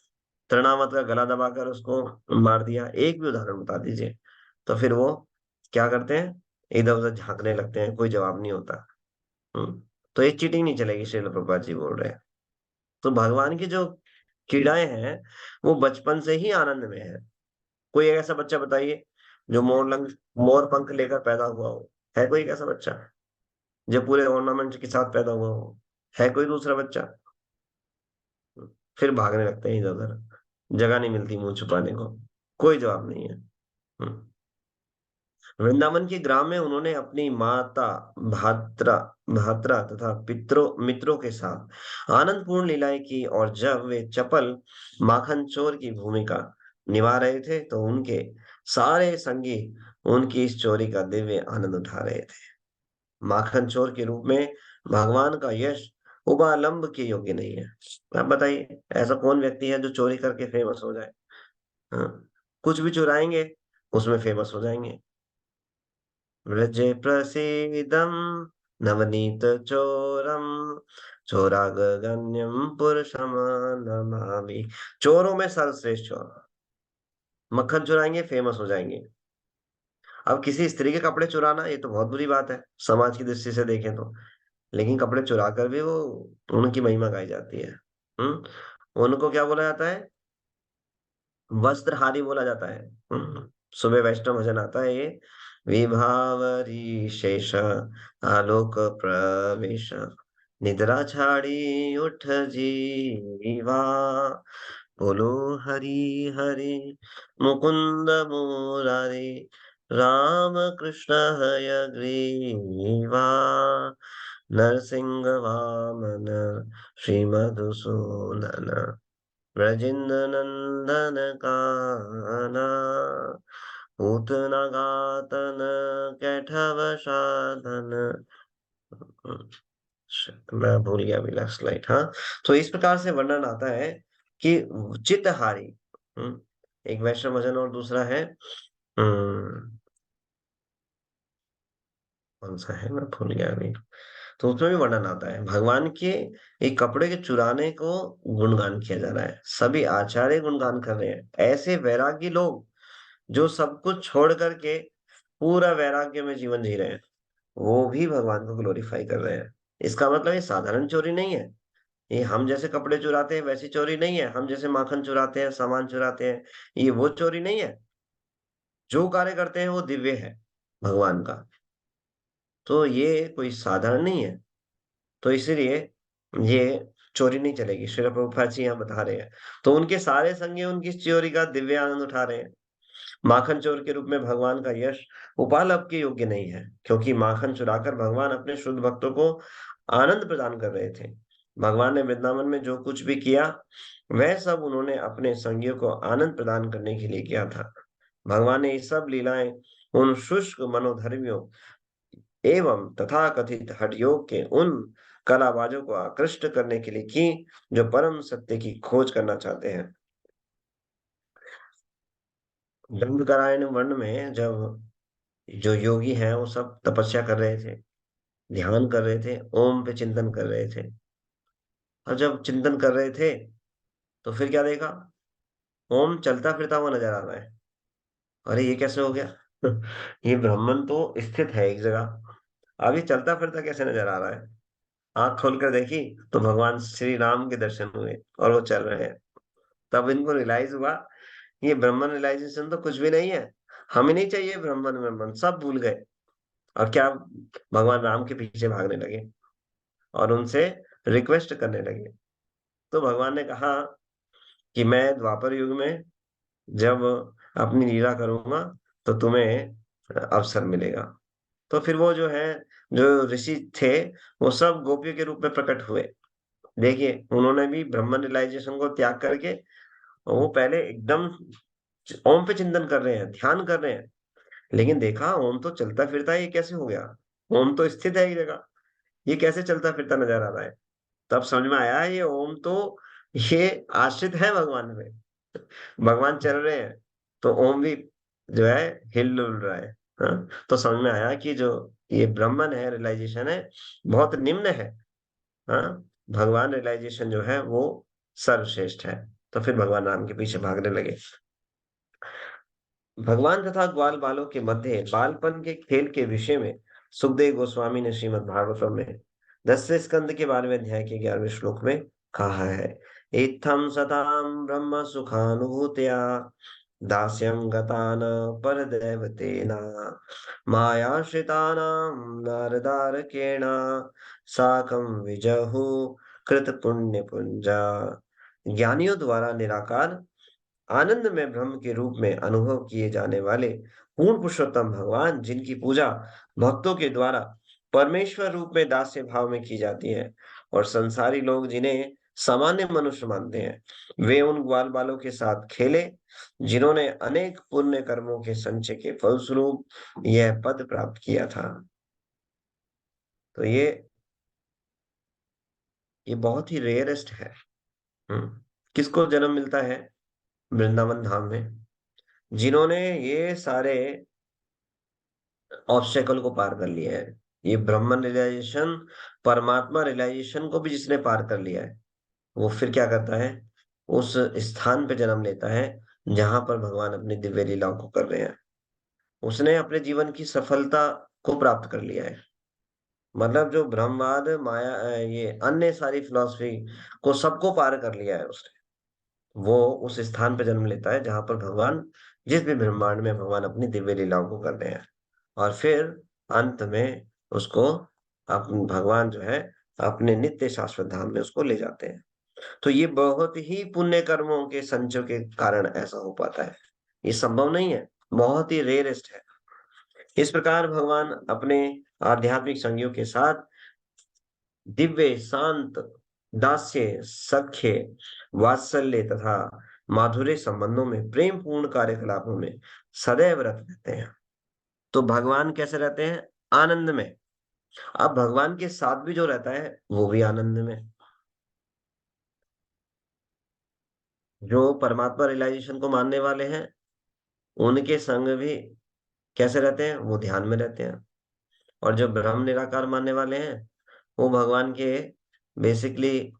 तृणावत का गला दबाकर उसको मार दिया। एक भी उदाहरण बता दीजिए। तो फिर वो क्या करते हैं, इधर उधर झांकने लगते हैं, कोई जवाब नहीं होता। तो ये चीटिंग नहीं चलेगी, श्रील प्रभुपाद जी बोल रहे हैं। तो भगवान की जो क्रीड़ाएं हैं वो बचपन से ही आनंद में है। कोई एक ऐसा बच्चा बताइए जो मोर पंख लेकर पैदा हुआ हो। है कोई एक ऐसा बच्चा जो पूरे ऑर्नामेंट के साथ पैदा हुआ हो? है कोई दूसरा बच्चा? फिर भागने लगते हैं इधर उधर, जगह नहीं मिलती मुंह छुपाने को। कोई जवाब नहीं है। हम्म। वृंदावन के ग्राम में उन्होंने अपनी माता, भात्रा भात्रा तथा पितरों मित्रों के साथ आनंदपूर्ण लीलाएं की, और जब वे चपल माखन चोर की भूमिका निभा रहे थे, तो उनके सारे संगी उनकी इस चोरी का दिव्य आनंद उठा रहे थे। माखन चोर के रूप में भगवान का यश उपालंब के योग्य नहीं है। आप बताइए, ऐसा कौन व्यक्ति है जो चोरी करके फेमस हो जाए? हाँ, कुछ भी चुराएंगे उसमें फेमस हो जाएंगे। व्रजे प्रसीदं नवनीत चोरम, चोरागगण्यम पुरुषम नमामि। चोरों में सर्वश्रेष्ठ चोर। मक्खन चुराएंगे फेमस हो जाएंगे। अब किसी स्त्री के कपड़े चुराना ये तो बहुत बुरी बात है समाज की दृष्टि से देखें तो। लेकिन कपड़े चुरा कर भी वो उनकी महिमा गाई जाती है। उनको क्या बोला जाता है? वस्त्रहारी बोला जाता है। सुबह वैष्णव भजन आता है ये, विभावरी शेष आलोक प्रवेश, निद्रा छाड़ी उठ जीवा, बोलो हरि हरि मुकुंद मुरारी, राम कृष्ण हय ग्रीवा, नरसिंह वामन श्री मधुसूदन, ब्रजेंद्र नंदन काना, पूतना घातन कैठव साधन। मैं भूल गया अभी लास्ट स्लाइड। हाँ, तो इस प्रकार से वर्णन आता है कि चित्तहारी, एक वैष्णव भजन, और दूसरा है कौन सा है, मैं भूल गया अभी। तो उसमें भी वर्णन आता है भगवान के एक कपड़े के चुराने को गुणगान किया जा रहा है। सभी आचार्य गुणगान कर रहे हैं। ऐसे वैरागी लोग जो सब कुछ छोड़ करके पूरा वैराग्य में जीवन जी रहे हैं, वो भी भगवान को ग्लोरीफाई कर रहे हैं। इसका मतलब ये साधारण चोरी नहीं है। ये हम जैसे कपड़े चुराते हैं वैसी चोरी नहीं है, हम जैसे माखन चुराते हैं, सामान चुराते हैं, ये वो चोरी नहीं है। जो कार्य करते हैं वो दिव्य है भगवान का। तो ये कोई साधारण नहीं है। तो इसीलिए ये चोरी नहीं चलेगी, श्रील प्रभुपाद जी यहाँ बता रहे हैं। तो उनके सारे संगी उनकी इस चोरी का दिव्य आनंद उठा रहे हैं। माखन चोर के रूप में भगवान का यश उपालभ के योग्य नहीं है, क्योंकि माखन चुराकर भगवान अपने शुद्ध भक्तों को आनंद प्रदान कर रहे थे। भगवान ने वृंदावन में जो कुछ भी किया वह सब उन्होंने अपने संगियों को आनंद प्रदान करने के लिए किया था। भगवान ने ये सब लीलाएं उन शुष्क मनोधर्मियों एवं तथाकथित हठयोग के उन कलाबाजों को आकृष्ट करने के लिए की, जो परम सत्य की खोज करना चाहते हैं। दंडकारायण वर्ण में जब जो योगी हैं वो सब तपस्या कर रहे थे, ध्यान कर रहे थे, ओम पे चिंतन कर रहे थे। और जब चिंतन कर रहे थे तो फिर क्या देखा, ओम चलता फिरता हुआ नजर आ रहा है। अरे ये कैसे हो गया? ये ब्राह्मण तो स्थित है एक जगह, अब ये चलता फिरता कैसे नजर आ रहा है? आंख खोलकर देखी तो भगवान श्री राम के दर्शन हुए और वो चल रहे हैं। तब इनको रियलाइज हुआ, ये ब्रह्मन रियलाइजेशन तो कुछ भी नहीं है, हमें नहीं चाहिए ब्रह्मन ब्रह्मन, सब भूल गए। और क्या, भगवान राम के पीछे भागने लगे और उनसे रिक्वेस्ट करने लगे। तो भगवान ने कहा कि मैं द्वापर युग में जब अपनी लीला करूंगा तो तुम्हें अवसर मिलेगा। तो फिर वो जो है, जो ऋषि थे, वो सब गोपियों के रूप में प्रकट हुए। देखिए उन्होंने भी ब्रह्मन रियलाइजेशन को त्याग करके, वो पहले एकदम ओम पे चिंतन कर रहे हैं, ध्यान कर रहे हैं, लेकिन देखा ओम तो चलता फिरता है, ये कैसे हो गया? ओम तो स्थित है एक जगह, ये कैसे चलता फिरता नजर आ रहा है? तब समझ में आया ये ओम तो, ये आश्रित है भगवान में, भगवान चल रहे हैं तो ओम भी जो है हिल डुल रहा है। हाँ? तो समझ में आया कि जो ये ब्रह्मन है, रियलाइजेशन है, बहुत निम्न है। हाँ, भगवान रियलाइजेशन जो है वो सर्वश्रेष्ठ है। तो फिर भगवान राम के पीछे भागने लगे। भगवान तथा ग्वाल बालों के मध्य बालपन के खेल के विषय में सुखदेव गोस्वामी ने श्रीमद् भागवतम में 10वें स्कंद के 12वें अध्याय के 11वें श्लोक में कहा है, इत्थं सतां ब्रह्म सुखानुभूत्या दास्यं गतान परदैवतेन मायाश्रितानां नारदारकेण साकं विजहु कृत पुण्य पुंजा। ज्ञानियों द्वारा निराकार आनंद में ब्रह्म के रूप में अनुभव किए जाने वाले पूर्ण पुरुषोत्तम भगवान, जिनकी पूजा भक्तों के द्वारा परमेश्वर रूप में दास्य भाव में की जाती है और संसारी लोग जिन्हें सामान्य मनुष्य मानते हैं, वे उन ग्वाल बालों के साथ खेले जिन्होंने अनेक पुण्य कर्मों के संचय के फलस्वरूप यह पद प्राप्त किया था। तो ये बहुत ही रेयरेस्ट है। किसको जन्म मिलता है वृंदावन धाम में? जिन्होंने ये सारे ऑब्स्टेकल को पार कर लिया है, ये ब्रह्मन रियलाइजेशन, परमात्मा रियलाइजेशन को भी जिसने पार कर लिया है, वो फिर क्या करता है, उस स्थान पे जन्म लेता है जहां पर भगवान अपनी दिव्य लीलाओं को कर रहे हैं। उसने अपने जीवन की सफलता को प्राप्त कर लिया है। मतलब जो ब्रह्मवाद माया ये अन्य सारी फिलॉसफी को सबको पार कर लिया है उसने। वो उस स्थान पर जन्म लेता है जहां पर भगवान, जिस भी ब्रह्मांड में भगवान अपनी दिव्य लीलाओं को कर रहे हैं। और फिर अंत में उसको भगवान जो है अपने नित्य शाश्वत धाम में उसको ले जाते हैं। तो ये बहुत ही पुण्य कर्मों के संचय के कारण ऐसा हो पाता है, ये संभव नहीं है, बहुत ही रेयरेस्ट है। इस प्रकार भगवान अपने आध्यात्मिक संगियों के साथ दिव्य शांत दास्य सख्य वात्सल्य तथा माधुर्य संबंधों में, प्रेम पूर्ण कार्यकलापों में सदैव रत रहते हैं। तो भगवान कैसे रहते हैं? आनंद में। अब भगवान के साथ भी जो रहता है वो भी आनंद में। जो परमात्मा रियलाइजेशन को मानने वाले हैं, उनके संग भी कैसे रहते हैं? वो ध्यान में रहते हैं। और जो ब्रह्म निराकार मानने वाले हैं, वो भगवान के बेसिकली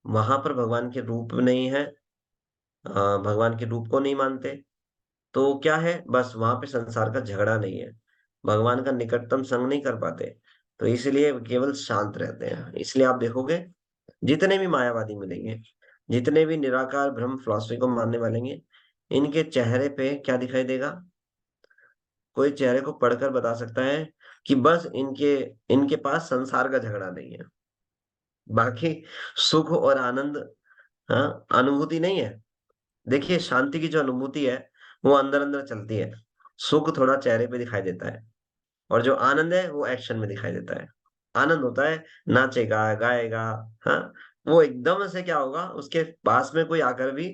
वहां पर भगवान के रूप नहीं है, भगवान के रूप को नहीं मानते। तो क्या है, बस वहां पे संसार का झगड़ा नहीं है, भगवान का निकटतम संग नहीं कर पाते, तो इसलिए केवल शांत रहते हैं। इसलिए आप देखोगे जितने भी मायावादी मिलेंगे, जितने भी निराकार ब्रह्म फिलॉसफी को मानने वाले हैं, इनके चेहरे पे क्या दिखाई देगा? कोई चेहरे को पढ़कर बता सकता है कि बस इनके इनके पास संसार का झगड़ा नहीं है, बाकी सुख और आनंद, हाँ, अनुभूति नहीं है। देखिए शांति की जो अनुभूति है वो अंदर अंदर चलती है, सुख थोड़ा चेहरे पे दिखाई देता है, और जो आनंद है वो एक्शन में दिखाई देता है। आनंद होता है नाचेगा गाएगा, हाँ, वो एकदम से क्या होगा, उसके पास में कोई आकर भी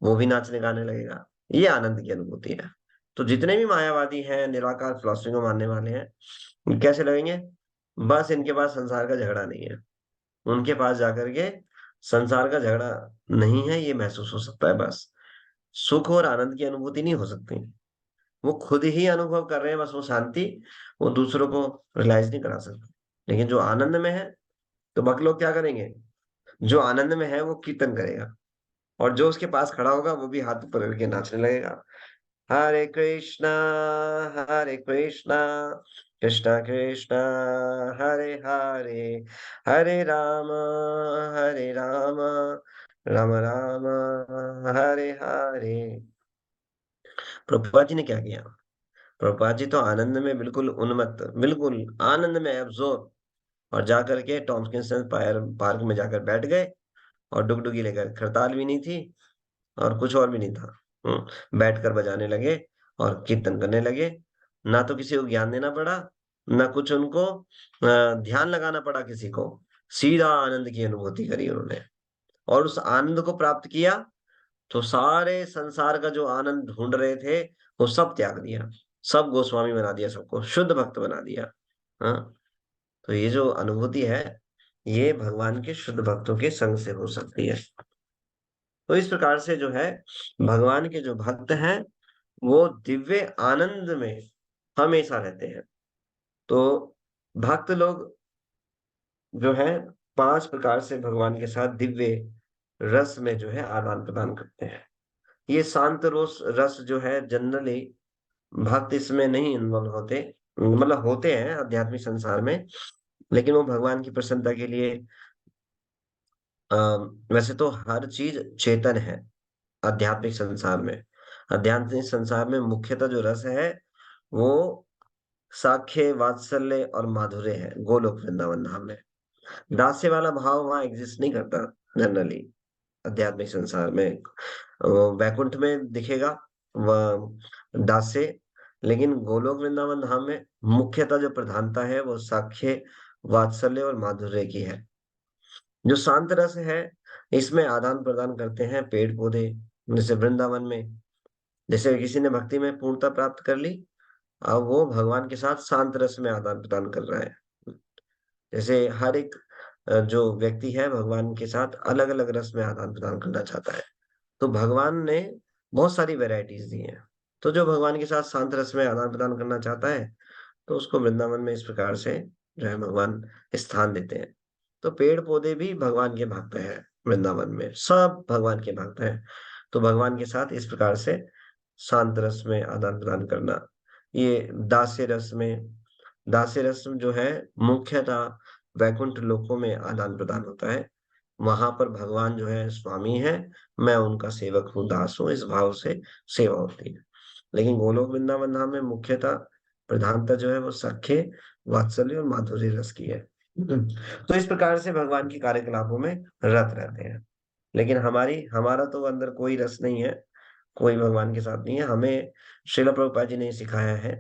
वो भी नाचने गाने लगेगा। ये आनंद की अनुभूति है। तो जितने भी मायावादी हैं, निराकार फिलॉसफी को मानने वाले हैं, ये कैसे लगेंगे? बस इनके पास संसार का झगड़ा नहीं है, उनके पास जाकर के संसार का झगड़ा नहीं है ये महसूस हो सकता है, बस सुख और आनंद की अनुभूति नहीं हो सकती। वो खुद ही अनुभव कर रहे हैं बस वो शांति, वो दूसरों को रियलाइज नहीं करा सकते। लेकिन जो आनंद में है, तो बाकी लोग क्या करेंगे? जो आनंद में है वो कीर्तन करेगा, और जो उसके पास खड़ा होगा वो भी हाथ ऊपर करके नाचने लगेगा। हरे कृष्णा, हरे कृष्णा, कृष्णा कृष्णा, हरे हरे, हरे राम, हरे राम, राम राम, हरे हरे। प्रभुपाद जी ने क्या किया? प्रभुपाद जी तो आनंद में बिल्कुल उन्मत्त, बिल्कुल आनंद में एब्जॉर्ब, और जाकर के टॉमकिंसन पार्क में जाकर बैठ गए, और डुगडुगी लेकर, खड़ताल भी नहीं थी और कुछ और भी नहीं था। बैठकर बजाने लगे और कीर्तन करने लगे। ना तो किसी को ज्ञान देना पड़ा, ना कुछ उनको ध्यान लगाना पड़ा किसी को। सीधा आनंद की अनुभूति करी उन्होंने, और उस आनंद को प्राप्त किया, तो सारे संसार का जो आनंद ढूंढ रहे थे वो सब त्याग दिया, सब गोस्वामी बना दिया, सबको शुद्ध भक्त बना दिया। हाँ, तो ये जो अनुभूति है, ये भगवान के शुद्ध भक्तों के संग से हो सकती है। तो इस प्रकार से जो है, भगवान के जो भक्त हैं वो दिव्य आनंद में हमेशा रहते हैं। तो भक्त लोग जो है 5 प्रकार से भगवान के साथ दिव्य रस में जो है आदान प्रदान करते हैं। ये शांत रस रस जो है जनरली भक्त इसमें नहीं इन्वॉल्व होते, मतलब होते हैं आध्यात्मिक संसार में, लेकिन वो भगवान की प्रसन्नता के लिए। अ, वैसे तो हर चीज चेतन है आध्यात्मिक संसार में। आध्यात्मिक संसार में मुख्यतः जो रस है वो साख्य, वात्सल्य और माधुर्य है गोलोक वृंदावन धाम में। दास्य वाला भाव वहां एग्जिस्ट नहीं करता जनरली आध्यात्मिक संसार में। वैकुंठ में दिखेगा वह दास्य, लेकिन गोलोक वृंदावन धाम में मुख्यतः जो प्रधानता है वो साख्य, वात्सल्य और माधुर्य की है। जो शांत रस है, इसमें आदान प्रदान करते हैं पेड़ पौधे, जैसे वृंदावन में। जैसे किसी ने भक्ति में पूर्णता प्राप्त कर ली, अब वो भगवान के साथ शांत रस में आदान प्रदान कर रहा है। जैसे हर एक जो व्यक्ति है भगवान के साथ अलग अलग रस में आदान प्रदान करना चाहता है, तो भगवान ने बहुत सारी वैरायटीज दी हैं। तो जो भगवान के साथ शांत रस में आदान प्रदान करना चाहता है, तो उसको वृंदावन में इस प्रकार से जो है भगवान स्थान देते हैं। तो पेड़ पौधे भी भगवान के भक्त हैं, वृंदावन में सब भगवान के भक्त हैं। तो भगवान के साथ इस प्रकार से शांत रस में आदान प्रदान करना। ये दास्य रस में, दास्य रस जो है मुख्यतः वैकुंठ लोकों में आदान प्रदान होता है। वहां पर भगवान जो है स्वामी है, मैं उनका सेवक हूँ, दास हूँ, इस भाव से सेवा होती है। लेकिन गोलोक वृंदावन धाम में मुख्यतः प्रधानता जो है वो सख्य, वात्सल्य और माधुर्य रस की है। तो इस प्रकार से भगवान के कार्यकलापों में रत रहते हैं। लेकिन हमारा तो अंदर कोई रस नहीं है, कोई भगवान के साथ नहीं है। हमें श्रील प्रभुपाद जी ने सिखाया है,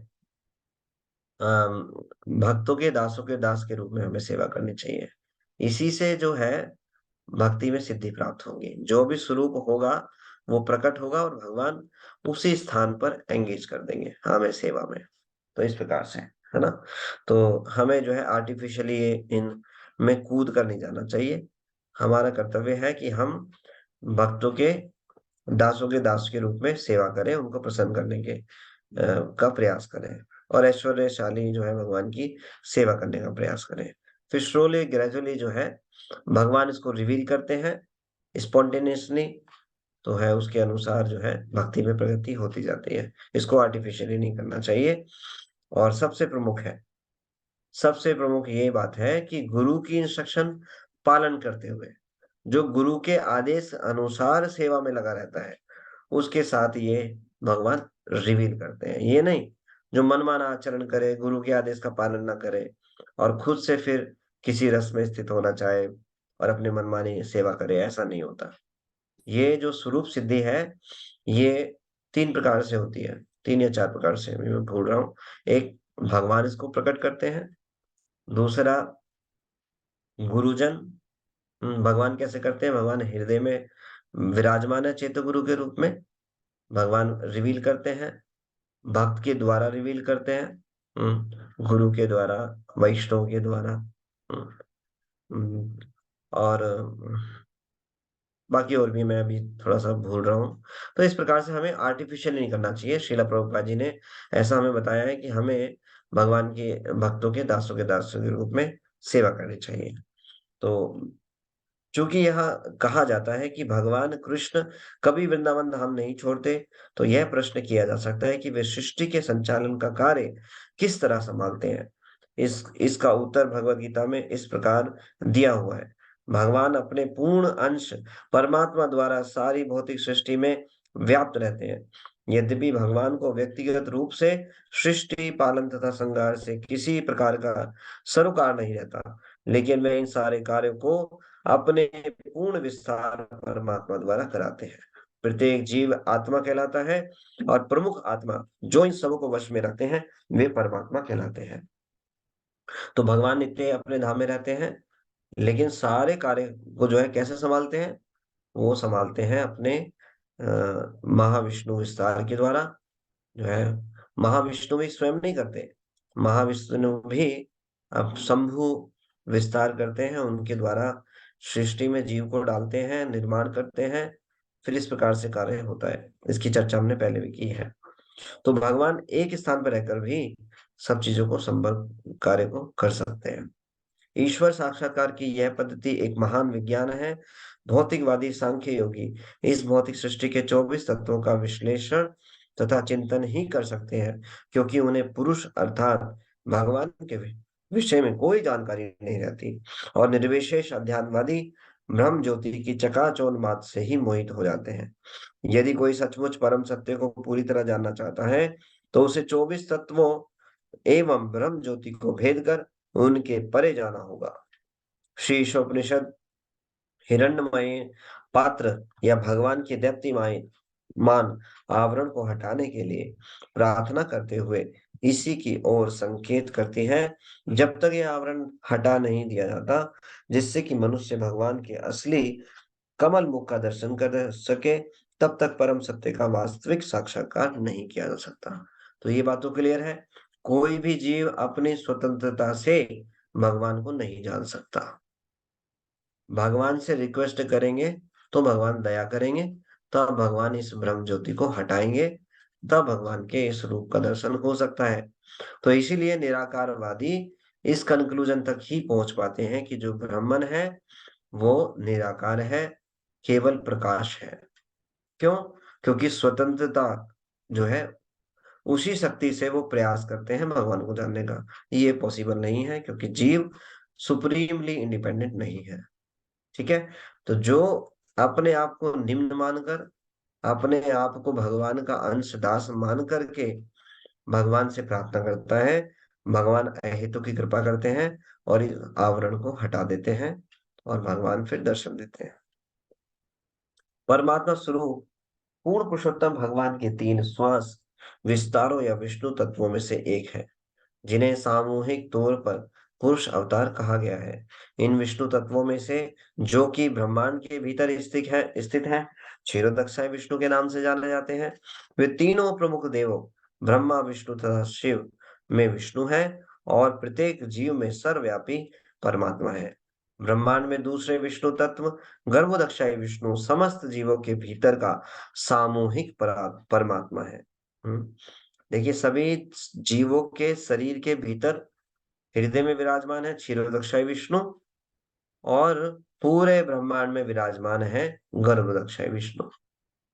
भक्तों के दासों के दास के रूप में हमें सेवा करनी चाहिए। इसी से जो है भक्ति में सिद्धि प्राप्त होगी। जो भी स्वरूप होगा वो प्रकट होगा, और भगवान उसी स्थान पर एंगेज कर देंगे हमें सेवा में। तो इस प्रकार से है ना। तो हमें जो है आर्टिफिशियली इन में कूद कर नहीं जाना चाहिए। हमारा कर्तव्य है कि हम भक्तों के दासों के दास के रूप में सेवा करें, उनको प्रसन्न करने के का प्रयास करें, और ऐश्वर्यशाली जो है भगवान की सेवा करने का प्रयास करें। फिर स्लोली ग्रेजुअली जो है भगवान इसको रिवील करते हैं स्पॉन्टेनियसली, तो है उसके अनुसार जो है भक्ति में प्रगति होती जाती है। इसको आर्टिफिशियली नहीं करना चाहिए। और सबसे प्रमुख ये बात है कि गुरु की इंस्ट्रक्शन पालन करते हुए, जो गुरु के आदेश अनुसार सेवा में लगा रहता है, उसके साथ ये भगवान रिवील करते हैं। ये नहीं जो मनमाना आचरण करे, गुरु के आदेश का पालन ना करे, और खुद से फिर किसी रस में स्थित होना चाहे और अपने मनमानी सेवा करे, ऐसा नहीं होता। ये जो स्वरूप सिद्धि है, ये 3 प्रकार से होती है, 3 या 4 प्रकार से, अभी मैं भूल रहा हूँ। एक, भगवान इसको प्रकट करते हैं। दूसरा, गुरुजन। भगवान कैसे करते हैं? भगवान हृदय में विराजमान है चेतो गुरु के रूप में, भगवान रिवील करते हैं, भक्त के द्वारा रिवील करते हैं, गुरु के द्वारा, वैष्णव के द्वारा। हम्म, हम्म, और बाकी और भी मैं अभी थोड़ा सा भूल रहा हूँ। तो इस प्रकार से हमें आर्टिफिशियल नहीं करना चाहिए। श्रीला प्रभुपाद जी ने ऐसा हमें बताया है कि हमें भगवान के भक्तों के दासों के रूप में सेवा करनी चाहिए। तो चूंकि यह कहा जाता है कि भगवान कृष्ण कभी वृंदावन धाम नहीं छोड़ते, तो यह प्रश्न किया जा सकता है कि वे सृष्टि के संचालन का कार्य किस तरह संभालते हैं। इसका उत्तर भगवत गीता में इस प्रकार दिया हुआ है। भगवान अपने पूर्ण अंश परमात्मा द्वारा सारी भौतिक सृष्टि में व्याप्त रहते हैं। यद्यपि भगवान को व्यक्तिगत रूप से सृष्टि पालन तथा संहार से किसी प्रकार का सरोकार नहीं रहता, लेकिन वे इन सारे कार्यों को अपने पूर्ण विस्तार परमात्मा द्वारा कराते हैं। प्रत्येक जीव आत्मा कहलाता है, और प्रमुख आत्मा जो इन सबों को वश में रखते हैं वे परमात्मा कहलाते हैं। तो भगवान नित्य अपने धाम में रहते हैं, लेकिन सारे कार्य को जो है कैसे संभालते हैं, वो संभालते हैं अपने महाविष्णु विस्तार के द्वारा। जो है महाविष्णु भी स्वयं नहीं करते, महाविष्णु भी अब शंभु विस्तार करते हैं, उनके द्वारा सृष्टि में जीव को डालते हैं, निर्माण करते हैं, फिर इस प्रकार से कार्य होता है। इसकी चर्चा हमने पहले भी की है। तो भगवान एक स्थान पर रहकर भी सब चीजों को संभव कार्य को कर सकते हैं। ईश्वर साक्षात्कार की यह पद्धति एक महान विज्ञान है। भौतिकवादी सांख्य योगी इस भौतिक सृष्टि के 24 तत्वों का विश्लेषण तथा चिंतन ही कर सकते हैं, क्योंकि उन्हें पुरुष अर्थात भगवान के विषय में कोई जानकारी नहीं रहती, और निर्विशेष अध्यात्मवादी ब्रह्म ज्योति की चकाचौंध बात से ही मोहित हो जाते हैं। यदि कोई सचमुच परम सत्य को पूरी तरह जानना चाहता है, तो उसे 24 तत्वों एवं ब्रह्म ज्योति को भेद कर उनके परे जाना होगा। श्री ईशोपनिषद हिरण्यमय पात्र या भगवान की दैप्तिमय मान आवरण को हटाने के लिए प्रार्थना करते हुए इसी की ओर संकेत करती है। जब तक यह आवरण हटा नहीं दिया जाता, जिससे कि मनुष्य भगवान के असली कमल मुख का दर्शन कर सके, तब तक परम सत्य का वास्तविक साक्षात्कार नहीं किया जा सकता। तो ये बात तो क्लियर है। कोई भी जीव अपनी स्वतंत्रता से भगवान को नहीं जान सकता। भगवान से रिक्वेस्ट करेंगे तो भगवान दया करेंगे, तब भगवान इस ब्रह्म ज्योति को हटाएंगे, तब भगवान के इस रूप का दर्शन हो सकता है। तो इसीलिए निराकारवादी इस कंक्लूजन तक ही पहुंच पाते हैं कि जो ब्रह्मन है वो निराकार है, केवल प्रकाश है। क्यों? क्योंकि स्वतंत्रता जो है उसी शक्ति से वो प्रयास करते हैं भगवान को जानने का। ये पॉसिबल नहीं है, क्योंकि जीव सुप्रीमली इंडिपेंडेंट नहीं है। ठीक है। तो जो अपने आप को निम्न मानकर, अपने आप को भगवान का अंश दास मान करके भगवान से प्रार्थना करता है, भगवान अहेतु की कृपा करते हैं और इस आवरण को हटा देते हैं, और भगवान फिर दर्शन देते हैं। परमात्मा स्वरूप पूर्ण पुरुषोत्तम भगवान के तीन श्वास विस्तारों या विष्णु तत्वों में से एक है, जिन्हें सामूहिक तौर पर पुरुष अवतार कहा गया है। इन विष्णु तत्वों में से जो कि ब्रह्मांड के भीतर स्थित है क्षीरोदक्षाय विष्णु के नाम से जाने जाते हैं। वे तीनों प्रमुख देवों ब्रह्मा विष्णु तथा शिव में विष्णु है, और प्रत्येक जीव में सर्वव्यापी परमात्मा है। ब्रह्मांड में दूसरे विष्णु तत्व गर्भोदक्षाय विष्णु समस्त जीवों के भीतर का सामूहिक परमात्मा है। देखिए, सभी जीवों के शरीर के भीतर हृदय में विराजमान है क्षीरोदक्षाय विष्णु, और पूरे ब्रह्मांड में विराजमान है गर्भोदक्षाय विष्णु।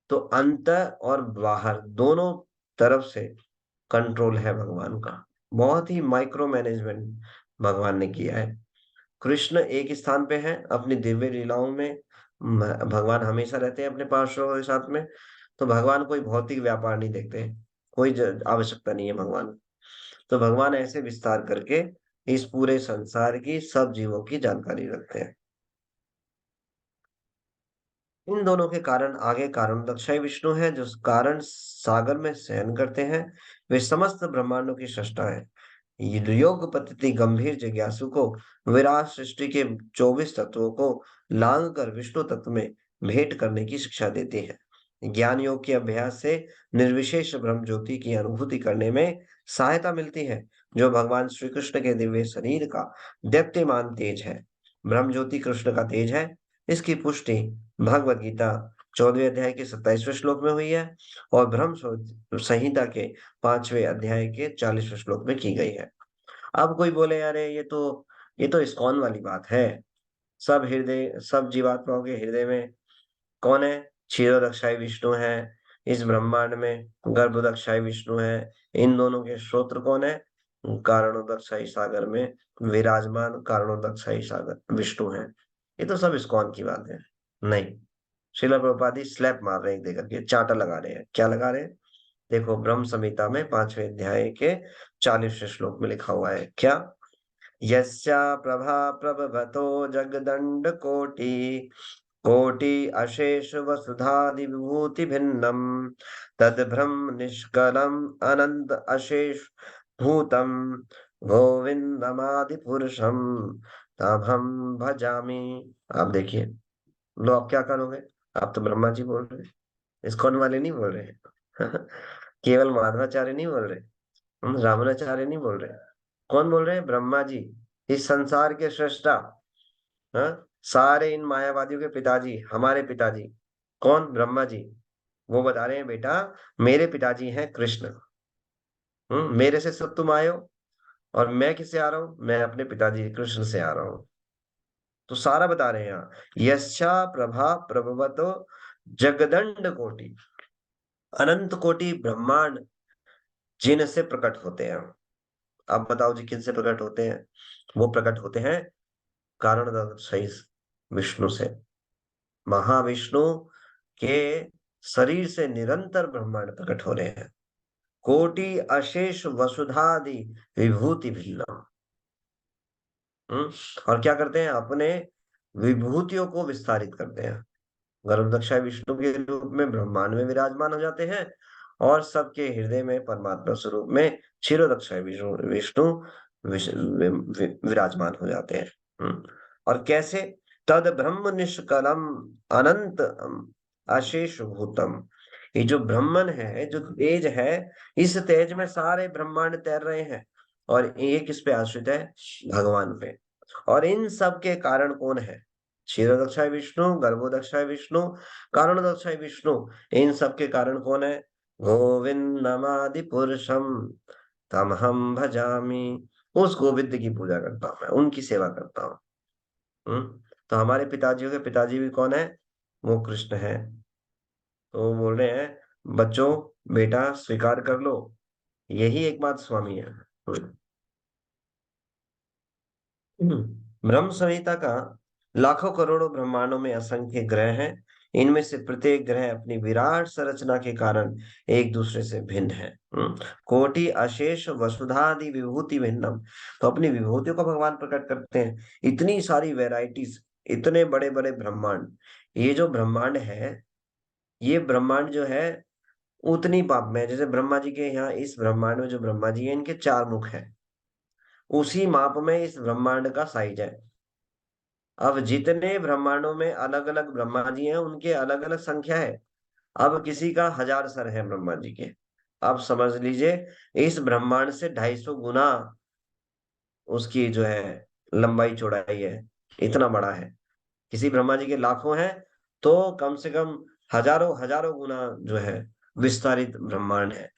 तो अंतर और बाहर दोनों तरफ से कंट्रोल है भगवान का। बहुत ही माइक्रो मैनेजमेंट भगवान ने किया है। कृष्ण एक स्थान पे है अपनी दिव्य लीलाओं में, भगवान हमेशा रहते हैं अपने पार्षदों के साथ में। तो भगवान कोई भौतिक व्यापार नहीं देखते, कोई आवश्यकता नहीं है भगवान। तो भगवान ऐसे विस्तार करके इस पूरे संसार की सब जीवों की जानकारी रखते हैं। इन दोनों के कारण आगे कारण दक्षाई विष्णु है, जो कारण सागर में शयन करते हैं। वे समस्त ब्रह्मांडों की सृष्टा है। योग पद्धति गंभीर जिज्ञासु को विराट सृष्टि के 24 तत्वों को लांग कर विष्णु तत्व में भेंट करने की शिक्षा देती है। ज्ञान योग के अभ्यास से निर्विशेष ब्रह्म ज्योति की अनुभूति करने में सहायता मिलती है, जो भगवान श्री कृष्ण के दिव्य शरीर का दीप्तिमान तेज है। ब्रह्म ज्योति कृष्ण का तेज है, इसकी पुष्टि भगवत गीता 14वें अध्याय के 27वें श्लोक में हुई है और ब्रह्म संहिता के 5वें अध्याय के 40वें श्लोक में की गई है। अब कोई बोले अरे ये तो इस्कॉन वाली बात है। सब जीवात्माओं के हृदय में कौन है? क्षीरोदक्षाई विष्णु है। इस ब्रह्मांड में गर्भोदक्षाई विष्णु है। इन दोनों के श्रोत्र कौन है? कारणोदक्षाई सागर में विराजमान कारणोदक्षाई सागर विष्णु है। ये तो सब इस्कॉन की बात है। नहीं, श्रील प्रभुपाद जी स्लैप मार रहे हैं देकर के, चाटा लगा रहे हैं। क्या लगा रहे हैं? देखो, ब्रह्म संहिता में 5वें अध्याय के 40वें श्लोक में लिखा हुआ है क्या? यस्या प्रभा प्रभवतो जगदंड कोटि अशेष वसुधादि विभूति भिन्नम तद ब्रह्म निष्कलम अनंत अशेष भूतम गोविंदमादि पुरुषम तमहम भजामि। आप देखिए, लो आप क्या करोगे? आप तो ब्रह्मा जी बोल रहे हैं, इस्कॉन वाले नहीं बोल रहे हैं। केवल माधवाचार्य नहीं बोल रहे, रामाचार्य नहीं बोल रहे। कौन बोल रहे हैं? ब्रह्मा जी, इस संसार के सृष्टा। हाँ, सारे इन मायावादियों के पिताजी, हमारे पिताजी कौन? ब्रह्मा जी। वो बता रहे हैं बेटा, मेरे पिताजी हैं कृष्ण। मेरे से सब तुम आए हो, और मैं किससे आ रहा हूं? मैं अपने पिताजी कृष्ण से आ रहा हूं। तो सारा बता रहे हैं यहाँ, यस्या प्रभा प्रभवतो जगदंड कोटि, अनंत कोटि ब्रह्मांड जिनसे प्रकट होते हैं। अब बताओ जी, किन से प्रकट होते हैं? वो प्रकट होते हैं कारण सहित विष्णु से। महाविष्णु के शरीर से निरंतर ब्रह्मांड प्रकट हो रहे हैं। कोटि अशेष वसुधादि विभूति भिन्नम। और क्या करते हैं? अपने विभूतियों को विस्तारित करते हैं। गर्भदक्षाय विष्णु के रूप में ब्रह्मांड में विराजमान हो जाते हैं और सबके हृदय में परमात्मा स्वरूप में क्षीरोदक्षाय विष्णु विष्णु विराजमान हो जाते हैं। और कैसे? तद ब्रह्म निष्कलम अनंत अशेष भूतम। ये जो ब्रह्मन है, जो तेज है, इस तेज में सारे ब्रह्मांड तैर रहे हैं और ये किस पे आश्रित है? भगवान पे। और इन सब के कारण कौन है? क्षीरोदक्षाय विष्णु, गर्भोदक्षाय विष्णु, कारणोदक्षाय विष्णु। इन सब के कारण कौन है? गोविंदमादि पुरुषम तमहम भजामि। उस गोविंद की पूजा करता हूं मैं, उनकी सेवा करता हूँ। तो हमारे पिताजियों के पिताजी भी कौन है? वो कृष्ण है। तो वो बोल रहे हैं, बच्चों, बेटा स्वीकार कर लो, यही एकमात्र स्वामी है। ब्रह्म संहिता का लाखों करोड़ों ब्रह्मांडों में असंख्य ग्रह हैं। इनमें से प्रत्येक ग्रह अपनी विराट संरचना के कारण एक दूसरे से भिन्न है। कोटि अशेष वसुधादि विभूति भिन्नम। तो अपनी विभूतियों को भगवान प्रकट करते हैं। इतनी सारी वेराइटीज, इतने बड़े बड़े ब्रह्मांड। ये जो ब्रह्मांड है, ये ब्रह्मांड जो है उतनी पाप में है। जैसे ब्रह्मा जी के यहाँ, इस ब्रह्मांड में जो ब्रह्मा जी है, इनके 4 मुख है, उसी माप में इस ब्रह्मांड का साइज है। अब जितने ब्रह्मांडों में अलग अलग ब्रह्मा जी हैं, उनके अलग अलग संख्या है। अब किसी का 1000 सर है ब्रह्मा जी के। अब समझ लीजिए, इस ब्रह्मांड से 250 गुना उसकी जो है लंबाई चौड़ाई है, इतना बड़ा है। किसी ब्रह्मा जी के लाखों हैं, तो कम से कम हजारों हजारों गुना जो है विस्तारित ब्रह्मांड है।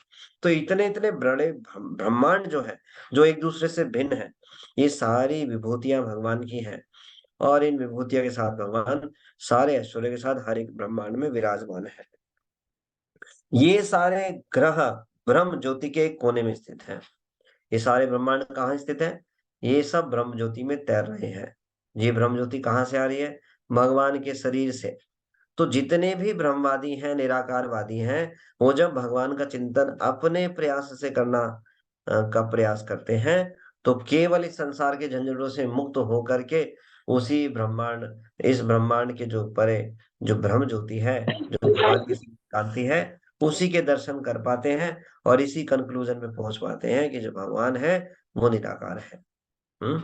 तो इतने इतने बड़े ब्रह्मांड जो है, जो एक दूसरे से भिन्न है, ये सारी विभूतियां भगवान की हैं। और इन विभूतियों के साथ भगवान सारे ऐश्वर्य के साथ हर एक ब्रह्मांड में विराजमान है। ये सारे ग्रह ब्रह्म ज्योति के एक कोने में स्थित हैं। ये सारे ब्रह्मांड कहाँ स्थित है? ये सब ब्रह्म ज्योति में तैर रहे हैं। ये ब्रह्म ज्योति कहाँ से आ रही है? भगवान के शरीर से। तो जितने भी ब्रह्मवादी हैं, निराकारवादी हैं, वो जब भगवान का चिंतन अपने प्रयास से करना का प्रयास करते हैं, तो केवल इस संसार के झंझटों से मुक्त हो करके उसी ब्रह्मांड, इस ब्रह्मांड के जो परे जो ब्रह्म ज्योति है, जो भगवान की कांति है, उसी के दर्शन कर पाते हैं और इसी कंक्लूजन में पहुंच पाते हैं कि जो भगवान है वो निराकार है। हम्म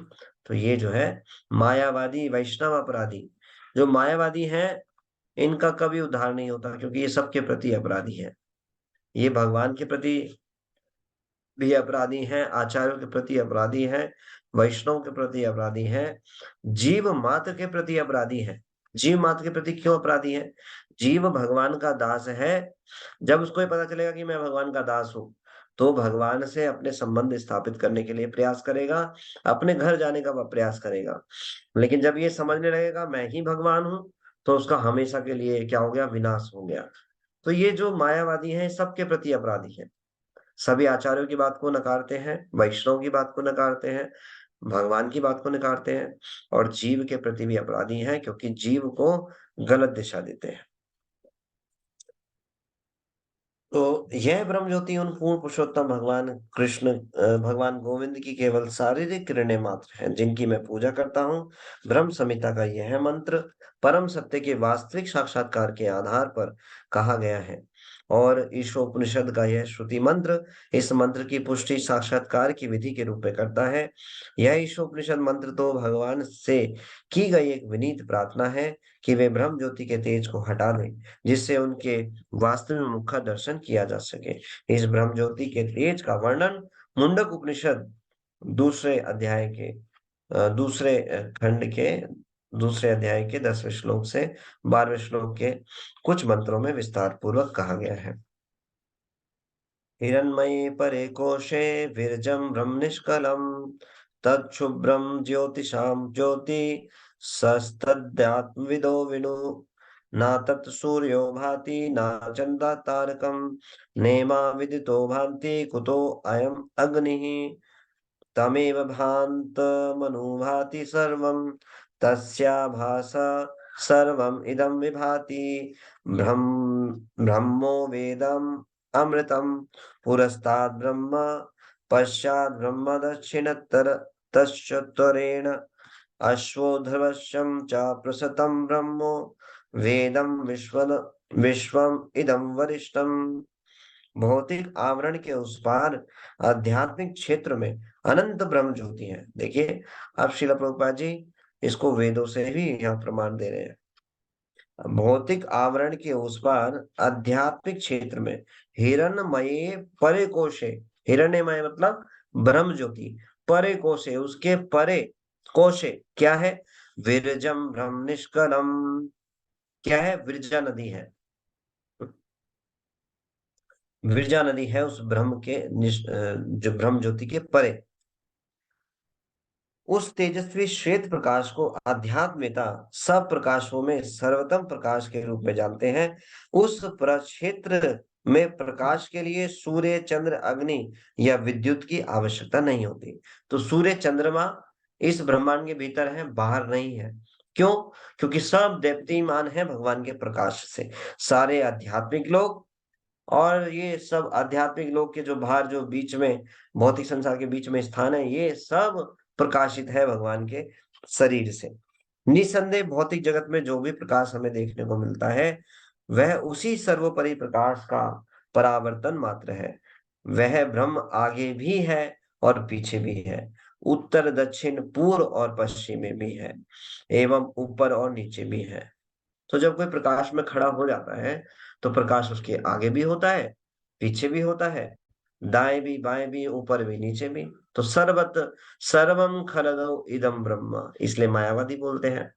तो ये जो है मायावादी वैष्णव अपराधी, जो मायावादी हैं, इनका कभी उद्धार नहीं होता, क्योंकि ये सबके प्रति अपराधी है। ये भगवान के प्रति भी अपराधी हैं, आचार्यों के प्रति अपराधी हैं, वैष्णव के प्रति अपराधी हैं, जीव मात्र के प्रति अपराधी हैं। जीव मात्र के प्रति क्यों अपराधी है? जीव भगवान का दास है। जब उसको ये पता चलेगा कि मैं भगवान का दास हूँ, तो भगवान से अपने संबंध स्थापित करने के लिए प्रयास करेगा, अपने घर जाने का वह प्रयास करेगा। लेकिन जब ये समझने लगेगा मैं ही भगवान हूँ, तो उसका हमेशा के लिए क्या हो गया? विनाश हो गया। तो ये जो मायावादी हैं सबके प्रति अपराधी हैं। सभी आचार्यों की बात को नकारते हैं, वैष्णव की बात को नकारते हैं, भगवान की बात को नकारते हैं, और जीव के प्रति भी अपराधी हैं, क्योंकि जीव को गलत दिशा देते हैं। तो यह ब्रह्म ज्योति उन पूर्ण पुरुषोत्तम भगवान कृष्ण, भगवान गोविंद की केवल शारीरिक किरणें मात्र हैं, जिनकी मैं पूजा करता हूँ। ब्रह्म संहिता का यह मंत्र परम सत्य के वास्तविक साक्षात्कार के आधार पर कहा गया है, और ईशोपनिषद का यह श्रुति मंत्र इस मंत्र की पुष्टि साक्षात्कार की विधि के रूप में करता है। यह ईशोपनिषद मंत्र तो भगवान से की गई एक विनीत प्रार्थना है कि वे ब्रह्म ज्योति के तेज को हटा दें, जिससे उनके वास्तव में मुख का दर्शन किया जा सके। इस ब्रह्म ज्योति के तेज का वर्णन मुंडक उपनिषद दूसरे अध्याय के दूसरे खंड के दूसरे अध्याय के 10वें श्लोक से 12वें श्लोक के कुछ मंत्रों में विस्तार पूर्वक कहा गया है। हिरण्मये परे कोशे विरजम ब्रह्म निष्कलम तच्छुभ्रम ज्योतिषां ज्योति सस्तद्यात्मविदो विनु न तत् सूर्यो भाति न चंद्र तारकम नेमा विदितो भान्ति कुतो अयम अग्निः तमेव भान्तमनुभाति सर्वं तस्याभासा सर्वम् इदं विभाति ब्रह्मो वेदम् अमृतं पुरस्ताद् ब्रह्म पश्चात् ब्रह्म दक्षिणतर तश्चत्वरेण अश्वो ध्रुवश्यं च प्रसतं ब्रह्मो वेदं विश्वम् इदं वरिष्ठम्। भौतिक आवरण के उस पार आध्यात्मिक क्षेत्र में अनंत ब्रह्म ज्योति है। देखिए, अब श्रील प्रभुपाद जी इसको वेदों से भी यहाँ प्रमाण दे रहे हैं। भौतिक आवरण के उस पार आध्यात्मिक क्षेत्र में हिरणमये परे कोशे, हिरण्यमय मतलब ब्रह्म ज्योति, परे कोशे उसके परे, कोशे क्या है? विरजम ब्रह्म निष्कलम, क्या है? विरजा नदी है। विरजा नदी है उस ब्रह्म के जो ब्रह्म ज्योति के परे। उस तेजस्वी श्वेत प्रकाश को आध्यात्मिकता सब प्रकाशों में सर्वोत्तम प्रकाश के रूप में जानते हैं। उस प्रक्षेत्र में प्रकाश के लिए सूर्य, चंद्र, अग्नि या विद्युत की आवश्यकता नहीं होती। तो सूर्य, चंद्रमा इस ब्रह्मांड के भीतर है, बाहर नहीं है। क्यों? क्योंकि सब देप्तिमान है भगवान के प्रकाश से। सारे आध्यात्मिक लोग और ये सब आध्यात्मिक लोग के जो बाहर जो बीच में भौतिक संसार के बीच में स्थान है, ये सब प्रकाशित है भगवान के शरीर से। निसंदेह भौतिक जगत में जो भी प्रकाश हमें देखने को मिलता है, वह उसी सर्वोपरि प्रकाश का परावर्तन मात्र है। वह ब्रह्म आगे भी है और पीछे भी है, उत्तर, दक्षिण, पूर्व और पश्चिम में भी है, एवं ऊपर और नीचे भी है। तो जब कोई प्रकाश में खड़ा हो जाता है, तो प्रकाश उसके आगे भी होता है, पीछे भी होता है, दाएं भी, बाएं भी, ऊपर भी, नीचे भी। तो सर्वत्र सर्वम खलदो इदम ब्रह्म, इसलिए मायावादी बोलते हैं।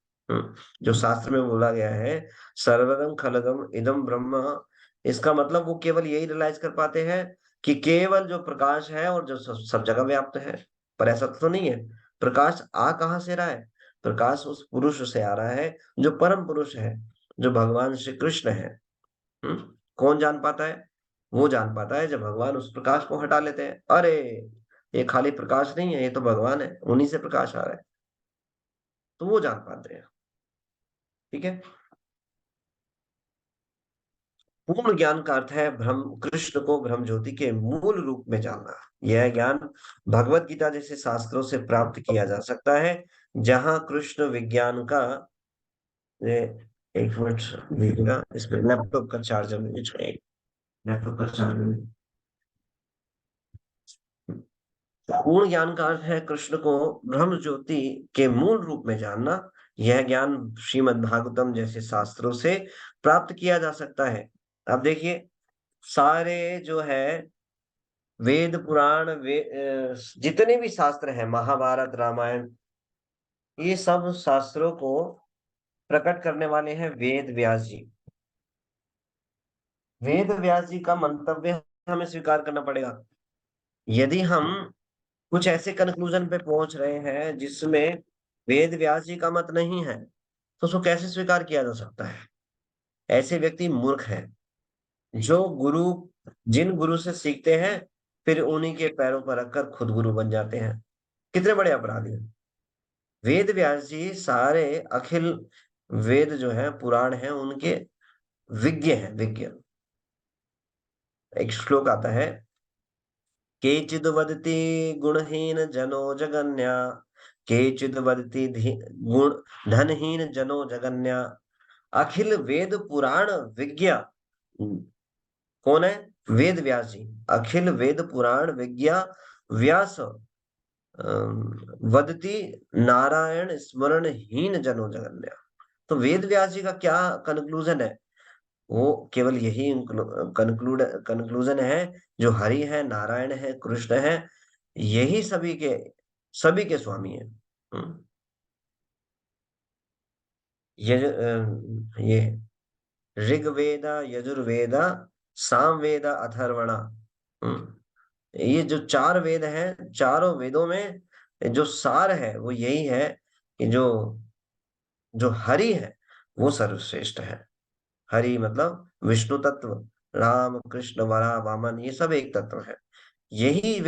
जो शास्त्र में बोला गया है सर्वदम खलदम इदम ब्रह्म, इसका मतलब वो केवल यही रियलाइज कर पाते हैं कि केवल जो प्रकाश है और जो सब जगह व्याप्त है। पर ऐसा तो नहीं है। प्रकाश आ कहाँ से रहा है? प्रकाश उस पुरुष से आ रहा है जो परम पुरुष है, जो भगवान श्री कृष्ण है। कौन जान पाता है? वो जान पाता है जब भगवान उस प्रकाश को हटा लेते हैं। अरे, ये खाली प्रकाश नहीं है, ये तो भगवान है, उन्हीं से प्रकाश आ रहा है। तो वो जान पाते हैं। ठीक है। पूर्ण ज्ञान का अर्थ है ब्रह्म, कृष्ण को ब्रह्म ज्योति के मूल रूप में जानना। यह ज्ञान भगवत गीता जैसे शास्त्रों से प्राप्त किया जा सकता है, जहां कृष्ण विज्ञान का ये, एक मिनट देखिएगा, इसमें लैपटॉप का चार्जर मुझे चाहिए। लैपटॉप का चार्जर। पूर्ण ज्ञान का अर्थ है कृष्ण को ब्रह्म ज्योति के मूल रूप में जानना। यह ज्ञान श्रीमद् भागवतम जैसे शास्त्रों से प्राप्त किया जा सकता है। अब देखिए, सारे जो है वेद पुराण जितने भी शास्त्र हैं, महाभारत, रामायण, ये सब शास्त्रों को प्रकट करने वाले हैं वेद व्यास जी। वेद व्यास जी का मंतव्य हमें स्वीकार करना पड़ेगा। यदि हम कुछ ऐसे कंक्लूजन पे पहुंच रहे हैं जिसमें वेद व्यास जी का मत नहीं है, तो उसको कैसे स्वीकार किया जा सकता है? ऐसे व्यक्ति मूर्ख हैं, जो गुरु जिन गुरु से सीखते हैं फिर उन्हीं के पैरों पर रखकर खुद गुरु बन जाते हैं। कितने बड़े अपराधी हैं! वेद व्यास जी सारे अखिल वेद जो है, पुराण है, उनके विज्ञ हैं, विज्ञ। एक श्लोक आता है, केचिद् वदति गुणहीन जनो जगन्या, केचिद् वदति गुण धनहीन जनो जगन्या, अखिल वेद पुराण विज्ञ। कौन है? वेद व्यास जी। अखिल वेद पुराण विज्ञ व्यास वदति नारायण स्मरण हीन जनो जगन्या। तो वेद व्यास जी का क्या कंक्लूजन है? वो केवल यही कंक्लूजन है, जो हरि है, नारायण है, कृष्ण है, यही सभी के स्वामी है। हम्म, ये ऋग्वेद, यजुर्वेद, सामवेद, अथर्वण। ये जो चार वेद हैं, चारों वेदों में जो सार है वो यही है कि जो जो हरि है वो सर्वश्रेष्ठ है। हरि मतलब विष्णु तत्व, राम कृष्ण वरा वामन, ये सब एक तत्व है। यही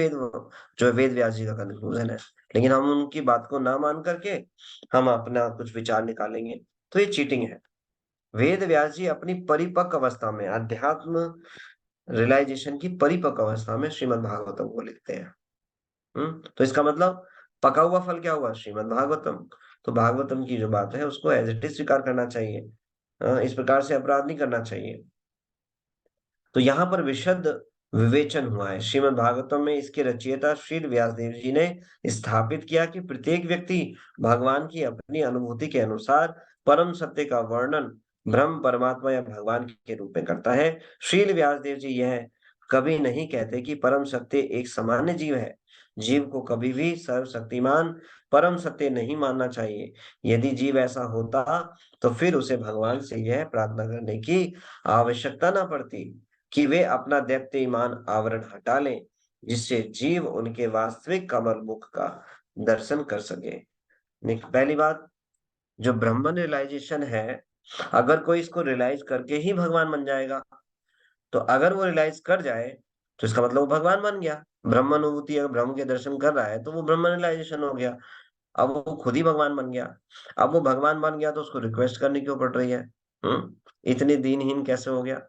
जो वेद व्यास जी का कंक्लूजन है। लेकिन हम उनकी बात को ना मान करके हम अपना कुछ विचार निकालेंगे, तो ये चीटिंग है। वेद व्यास जी अपनी परिपक्व अवस्था में, अध्यात्म रियलाइजेशन की परिपक्व अवस्था में श्रीमद् भागवतम को लिखते हैं। तो इसका मतलब पका हुआ फल क्या हुआ? श्रीमद् भागवतम। तो भागवतम की जो बात है उसको एज इट इज स्वीकार करना चाहिए। इस प्रकार से अपराध नहीं करना चाहिए। तो यहाँ पर विशद विवेचन हुआ है श्रीमद् भागवतम में। इसके रचयिता श्री व्यासदेव जी ने स्थापित किया कि प्रत्येक व्यक्ति भगवान की अपनी अनुभूति के अनुसार परम सत्य का वर्णन ब्रह्म, परमात्मा या भगवान के रूप में करता है। श्री व्यासदेव जी यह कभी नहीं कहते कि परम सत्य एक सामान्य जीव है। जीव को कभी भी सर्वशक्तिमान परम सत्य नहीं मानना चाहिए। यदि जीव ऐसा होता तो फिर उसे भगवान से यह प्रार्थना करने की आवश्यकता न पड़ती कि वे अपना दैत्य आवरण हटा लें, जिससे जीव उनके वास्तविक कमल मुख का दर्शन कर सके। पहली बात, जो ब्रह्मन रियलाइजेशन है, अगर कोई इसको रियलाइज करके ही भगवान बन जाएगा, तो अगर वो रियलाइज कर जाए तो इसका मतलब वो भगवान बन गया। ब्रह्म अनुभूति, अगर ब्रह्म के दर्शन कर रहा है तो वो ब्रह्म रियलाइजेशन हो गया। अब वो खुद ही भगवान बन गया। अब वो भगवान बन गया तो उसको रिक्वेस्ट करनी क्यों पड़ रही है? इतनी दीनहीन कैसे हो गया?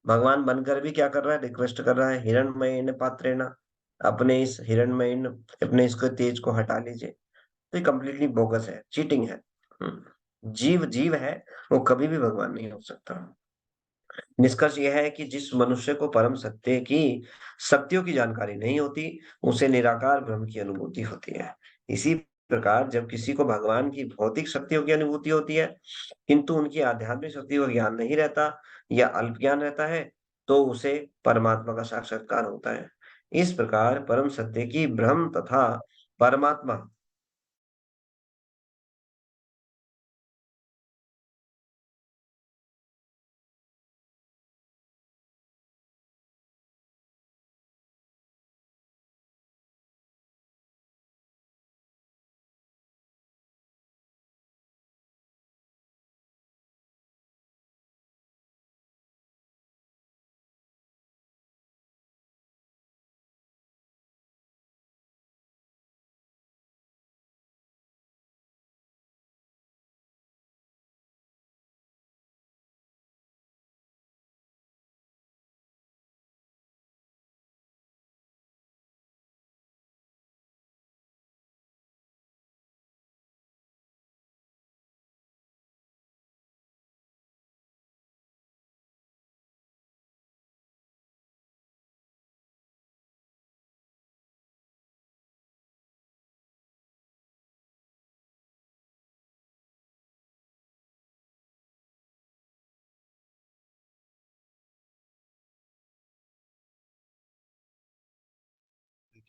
भगवान बनकर भी क्या कर रहा है? रिक्वेस्ट कर रहा है, हिरण्मयेन पात्रेण, अपने इस हिरण्मयेन, अपने इसको तेज को हटा लीजिए। तो ये कंप्लीटली बोगस है, चीटिंग है। जीव जीव है, वो कभी भी भगवान नहीं हो सकता। निष्कर्ष यह है कि जिस मनुष्य को परम सत्य की शक्तियों की जानकारी नहीं होती, उसे निराकार ब्रह्म की अनुभूति होती है। इसी प्रकार जब किसी को भगवान की भौतिक शक्तियों की अनुभूति होती है, किंतु उनकी आध्यात्मिक शक्तियों का ज्ञान नहीं रहता या अल्प ज्ञान रहता है, तो उसे परमात्मा का साक्षात्कार होता है। इस प्रकार परम सत्य की ब्रह्म तथा परमात्मा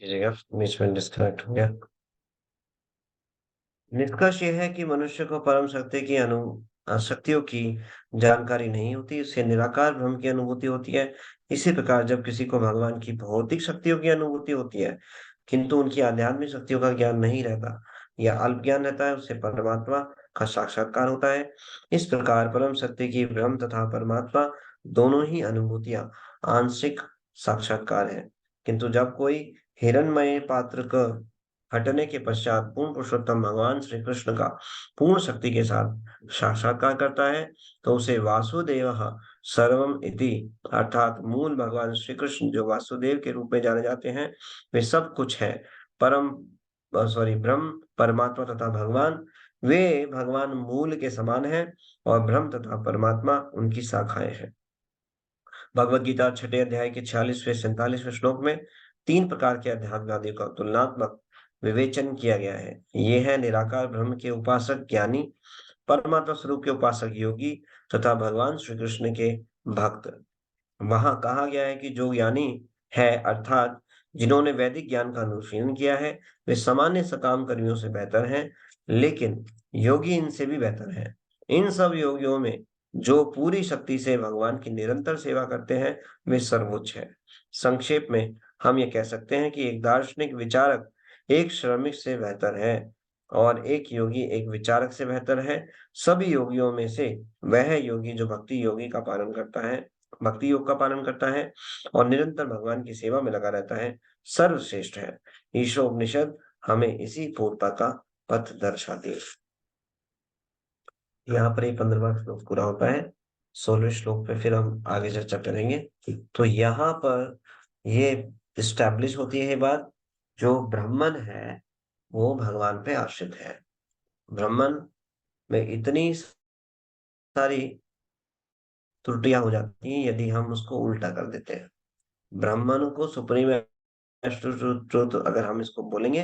कीजिएगा, बीच में डिस्कनेक्ट हो गया। निष्कर्ष यह है कि मनुष्य को परम शक्ति की शक्तियों की जानकारी नहीं होती, उसे निराकार ब्रह्म की अनुभूति होती है। इसी प्रकार जब किसी को भगवान की भौतिक शक्तियों की अनुभूति होती है, किंतु उनकी आध्यात्मिक शक्तियों का ज्ञान नहीं रहता या अल्प ज्ञान रहता है, उसे परमात्मा का साक्षात्कार होता है। इस प्रकार परम शक्ति की ब्रह्म तथा परमात्मा दोनों ही अनुभूतियां आंशिक साक्षात्कार है। किंतु जब कोई हिरणमय पात्र का हटने के पश्चात पूर्ण पुरुषोत्तम भगवान श्री कृष्ण का पूर्ण शक्ति के साथ साक्षात्कार करता है, तो उसे वासुदेव सर्वम इति, अर्थात मूल भगवान श्री कृष्ण जो वासुदेव के रूप में जाने जाते हैं, वे सब कुछ है। परम ब्रह्म परमात्मा तथा भगवान, वे भगवान मूल के समान है और ब्रह्म तथा परमात्मा उनकी शाखाएं हैं। भगवद गीता छठे अध्याय के 46वें 47वें श्लोक में तीन प्रकार के अध्यात्मवादियों का तुलनात्मक विवेचन किया गया है। ये है निराकार ब्रह्म के उपासक ज्ञानी, परमात्मा स्वरूप के उपासक योगी तथा भगवान श्री कृष्ण के भक्त। वहां कहा गया है कि जो ज्ञानी है, अर्थात जिन्होंने वैदिक ज्ञान का अनुशीलन किया है, वे सामान्य सकाम कर्मियों से बेहतर हैं, लेकिन योगी इनसे भी बेहतर हैं। इन सब योगियों में जो पूरी शक्ति से भगवान की निरंतर सेवा करते हैं, वे सर्वोच्च है। संक्षेप में हम ये कह सकते हैं कि एक दार्शनिक विचारक एक श्रमिक से बेहतर है और एक योगी एक विचारक से बेहतर है। सभी योगियों में से वह योगी जो भक्ति योग का पालन करता है और निरंतर भगवान की सेवा में लगा रहता है, सर्वश्रेष्ठ है। ईशोपनिषद हमें इसी पूर्णता का पथ दर्शाती है। यहाँ पर ये 15वां श्लोक पूरा होता है। 16वें श्लोक पे फिर हम आगे चर्चा करेंगे। तो यहाँ पर ये इस्टेब्लिश होती है ये बात, जो ब्राह्मण है वो भगवान पे आश्रित है। ब्राह्मण में इतनी सारी त्रुटियां हो जाती हैं यदि हम उसको उल्टा कर देते हैं। ब्राह्मण को सुप्रीम ट्रुथ अगर हम इसको बोलेंगे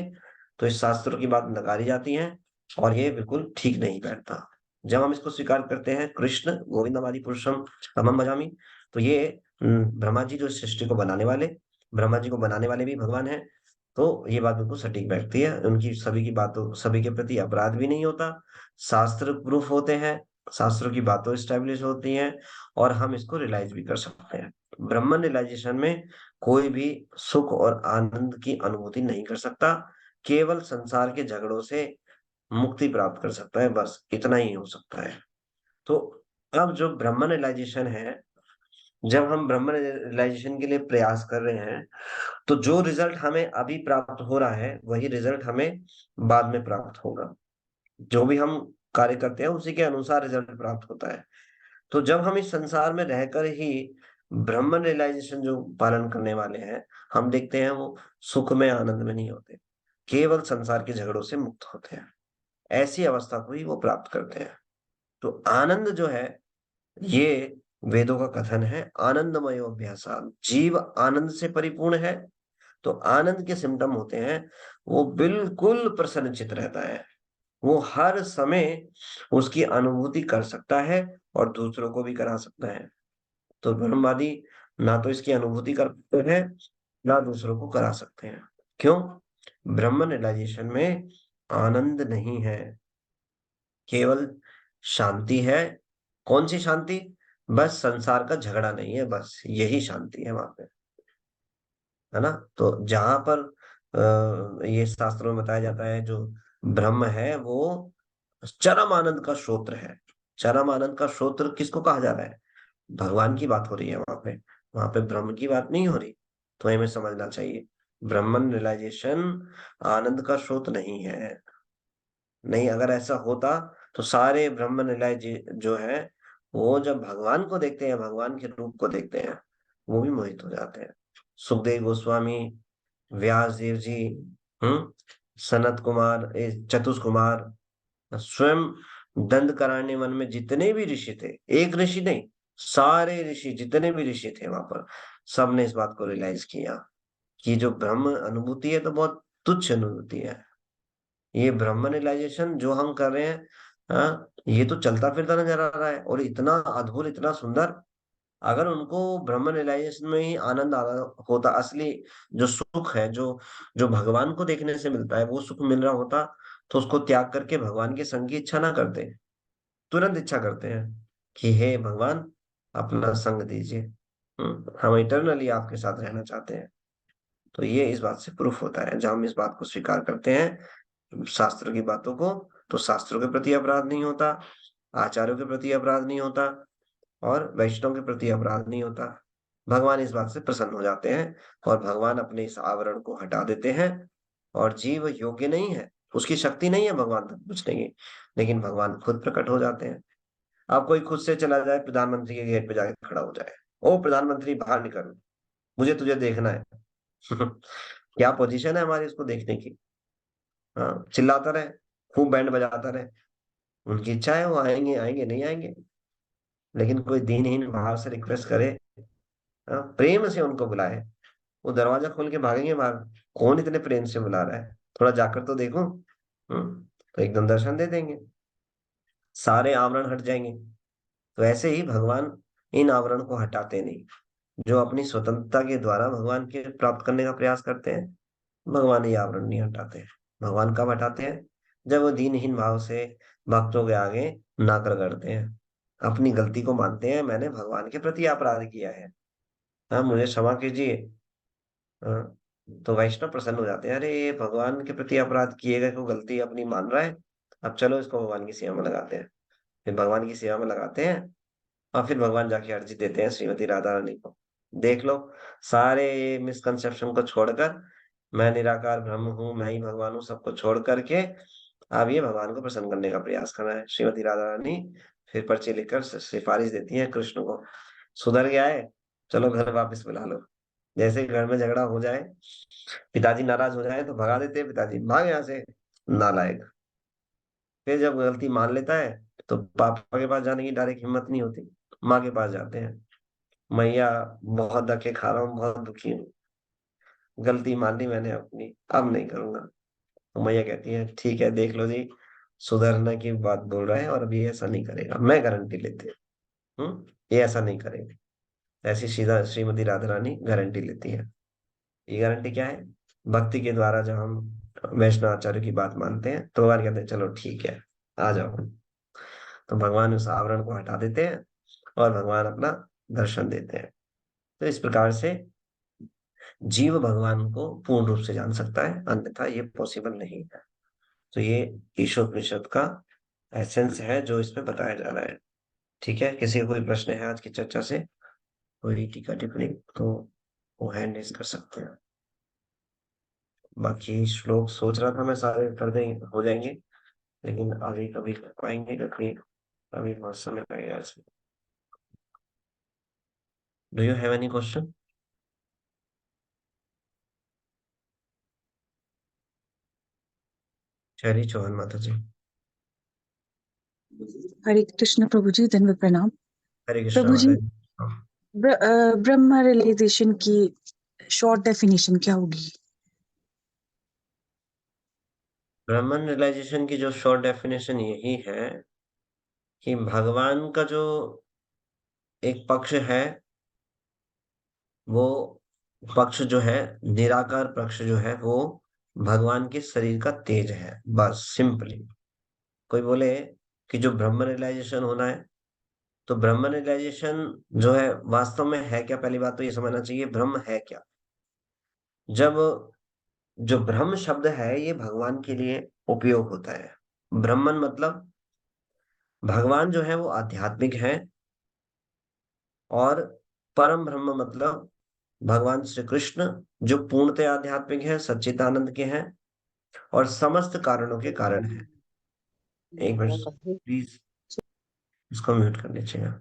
तो इस शास्त्रों की बात नकारी जाती है और ये बिल्कुल ठीक नहीं बैठता। जब हम इसको स्वीकार करते हैं कृष्ण गोविंदमादि पुरुषम तमम भजामि, तो ये ब्रह्मा जी जो इस सृष्टि को बनाने वाले, ब्रह्मा जी को बनाने वाले भी भगवान है। तो ये बात बिल्कुल सटीक बैठती है, उनकी सभी की बातों सभी के प्रति अपराध भी नहीं होता। शास्त्र प्रूफ होते हैं, शास्त्रों की बातों स्टैब्लिश होती हैं और हम इसको रियलाइज भी कर सकते हैं। ब्रह्म रियलाइजेशन में कोई भी सुख और आनंद की अनुभूति नहीं कर सकता, केवल संसार के झगड़ों से मुक्ति प्राप्त कर सकता है, बस इतना ही हो सकता है। तो अब जो ब्रह्म रियलाइजेशन है, जब हम ब्रह्म रियलाइजेशन के लिए प्रयास कर रहे हैं, तो जो रिजल्ट हमें अभी प्राप्त हो रहा है वही रिजल्ट हमें बाद में प्राप्त होगा। जो भी हम कार्य करते हैं उसी के अनुसार रिजल्ट प्राप्त होता है। तो जब हम इस संसार में रहकर ही ब्रह्म रियलाइजेशन जो पालन करने वाले हैं, हम देखते हैं वो सुख में आनंद में नहीं होते, केवल संसार के झगड़ों से मुक्त होते हैं। ऐसी अवस्था को ही वो प्राप्त करते हैं। तो आनंद जो है, ये वेदों का कथन है, आनंदमयो अभ्यासात्, जीव आनंद से परिपूर्ण है। तो आनंद के सिम्टम होते हैं, वो बिल्कुल प्रसन्नचित्त रहता है, वो हर समय उसकी अनुभूति कर सकता है और दूसरों को भी करा सकता है। तो ब्रह्मवादी ना तो इसकी अनुभूति कर पाते हैं, ना दूसरों को करा सकते हैं। क्यों? ब्रह्म रियलाइजेशन में आनंद नहीं है, केवल शांति है। कौन सी शांति? बस संसार का झगड़ा नहीं है, बस यही शांति है वहां पे, है ना। तो जहां पर ये शास्त्रों में बताया जाता है, जो ब्रह्म है वो चरम आनंद का स्रोत है। चरम आनंद का स्रोत किसको कहा जा रहा है? भगवान की बात हो रही है वहां पे ब्रह्म की बात नहीं हो रही। तो हमें समझना चाहिए, ब्रह्मन रियलाइजेशन आनंद का स्रोत नहीं है। नहीं, अगर ऐसा होता तो सारे ब्रह्म रियलाइज जो है, वो जब भगवान को देखते हैं, भगवान के रूप को देखते हैं, वो भी मोहित हो जाते हैं। सुखदेव गोस्वामी, व्यास देव जी, सनत कुमार, चतुष कुमार, स्वयं दंडकारण्य वन में जितने भी ऋषि थे, एक ऋषि नहीं, सारे ऋषि जितने भी ऋषि थे वहां पर, सबने इस बात को रियलाइज किया कि जो ब्रह्म अनुभूति है तो बहुत तुच्छ अनुभूति है। ये ब्रह्म रियलाइजेशन जो हम कर रहे हैं, ये तो चलता फिरता नजर आ रहा है और इतना अद्भुत, इतना सुंदर। अगर उनको ब्रह्म रियलाइजेशन में ही आनंद आ रहा होता, असली जो सुख है, जो जो भगवान को देखने से मिलता है, वो सुख मिल रहा होता, तो उसको त्याग करके भगवान के संग की इच्छा ना करते, तुरंत इच्छा करते हैं कि हे भगवान अपना संग दीजिए, हम इटरनली आपके साथ रहना चाहते हैं। तो ये इस बात से प्रूफ होता है, जब हम इस बात को स्वीकार करते हैं शास्त्र की बातों को, तो शास्त्रों के प्रति अपराध नहीं होता, आचार्यों के प्रति अपराध नहीं होता, और वैष्णव के प्रति अपराध नहीं होता। भगवान इस बात से प्रसन्न हो जाते हैं और भगवान अपने इस आवरण को हटा देते हैं, और जीव योग्य नहीं है, उसकी शक्ति नहीं है भगवान तक पूछने की, लेकिन भगवान खुद प्रकट हो जाते हैं। अब कोई खुद से चला जाए प्रधानमंत्री के गेट पे जाके खड़ा हो जाए, ओ प्रधानमंत्री बाहर निकल, मुझे तुझे देखना है। क्या पोजीशन है हमारी उसको देखने की? हाँ, चिल्लाता रहे, खूब बैंड बजाता रहे, उनकी इच्छा है, वो आएंगे आएंगे नहीं आएंगे। लेकिन कोई दीनहीन भाव से रिक्वेस्ट करे, हाँ, प्रेम से उनको बुलाए, वो दरवाजा खोल के भागेंगे बाहर। कौन इतने प्रेम से बुला रहा है, थोड़ा जाकर तो देखो। तो एकदम दर्शन दे देंगे, सारे आवरण हट जाएंगे। तो ऐसे ही भगवान इन आवरण को हटाते नहीं। जो अपनी स्वतंत्रता के द्वारा भगवान के प्राप्त करने का प्रयास करते हैं, भगवान ये आवरण नहीं हटाते हैं। भगवान कब हटाते हैं? जब वो दीनहीन भाव से भक्तों के आगे नाकर करते हैं, अपनी गलती को मानते हैं, मैंने भगवान के प्रति अपराध किया है, हाँ मुझे क्षमा कीजिए। हाँ, तो वैष्णव प्रसन्न हो जाते हैं, अरे ये भगवान के प्रति अपराध किए गए को गलती अपनी मान रहा है, अब चलो इसको भगवान की सेवा में लगाते हैं। फिर भगवान की सेवा में लगाते हैं, और फिर भगवान जाके अर्जी देते हैं श्रीमती राधा रानी को, देख लो, सारे मिसकंसेप्शन को छोड़कर, मैं निराकार ब्रह्म हूँ, मैं ही भगवान हूँ, सबको छोड़ करके अब ये भगवान को प्रसन्न करने का प्रयास करना है। श्रीमती राधा रानी फिर पर्ची लिखकर सिफारिश देती है कृष्ण को, सुधर गया है, चलो घर वापस बुला लो। जैसे ही घर में झगड़ा हो जाए, पिताजी नाराज हो जाए, तो भगा देते हैं पिताजी, भाग यहाँ से नालायक। फिर जब गलती मान लेता है, तो पापा के पास जाने की डायरेक्ट हिम्मत नहीं होती, माँ के पास जाते हैं, मैया बहुत धक्के खा रहा हूँ, बहुत दुखी हूँ, गलती मान ली मैंने अपनी, अब नहीं करूंगा। तो मैया कहती है ठीक है, देख लो जी, सुधरने की बात बोल रहा है और अभी ऐसा नहीं करेगा, मैं गारंटी लेती हूँ, ये ऐसा नहीं करेगा। ऐसी सीधा श्रीमती राधा रानी गारंटी लेती है। ये गारंटी क्या है? भक्ति के द्वारा जब हम वैष्णव आचार्य की बात मानते हैं, तो भगवान कहते हैं चलो ठीक है, आ जाओ। तो भगवान उस आवरण को हटा देते हैं और भगवान अपना दर्शन देते हैं। तो इस प्रकार से जीव भगवान को पूर्ण रूप से जान सकता है, अन्यथा ये पॉसिबल नहीं है। तो ये ईशोपनिषद का एसेंस है जो इसमें बताया जा रहा है। ठीक है, किसी का कोई प्रश्न है आज की चर्चा से, कोई टीका टिप्पणी, तो वो हैंड रेज कर सकते हैं। बाकी श्लोक सोच रहा था मैं सारे कर देंगे, हो जाएंगे, लेकिन अभी कभी कर पाएंगे कभी, अभी बहुत समय लगेगा इसमें। Do you have any question? चलिए चौहान माता जी। हरे कृष्ण प्रभु जी, धन्यवाद, प्रणाम हरे कृष्णा प्रभु जी। माता जी। ब्रह्म रियलाइजेशन की शॉर्ट डेफिनेशन क्या होगी? ब्राह्मण रियलाइजेशन की जो शॉर्ट डेफिनेशन यही है कि भगवान का जो एक पक्ष है, वो पक्ष जो है, निराकार पक्ष जो है, वो भगवान के शरीर का तेज है, बस सिंपली। कोई बोले कि जो ब्रह्म रियलाइजेशन होना है, तो ब्रह्म रियलाइजेशन जो है वास्तव में है क्या? पहली बात तो ये समझना चाहिए ब्रह्म है क्या। जब जो ब्रह्म शब्द है ये भगवान के लिए उपयोग होता है। ब्रह्मन मतलब भगवान जो है वो आध्यात्मिक है, और परम ब्रह्म मतलब भगवान श्री कृष्ण, जो पूर्णतः आध्यात्मिक है, सच्चिदानंद के हैं, और समस्त कारणों के कारण है। एक मिनट प्लीज, इसको म्यूट कर लीजिएगा।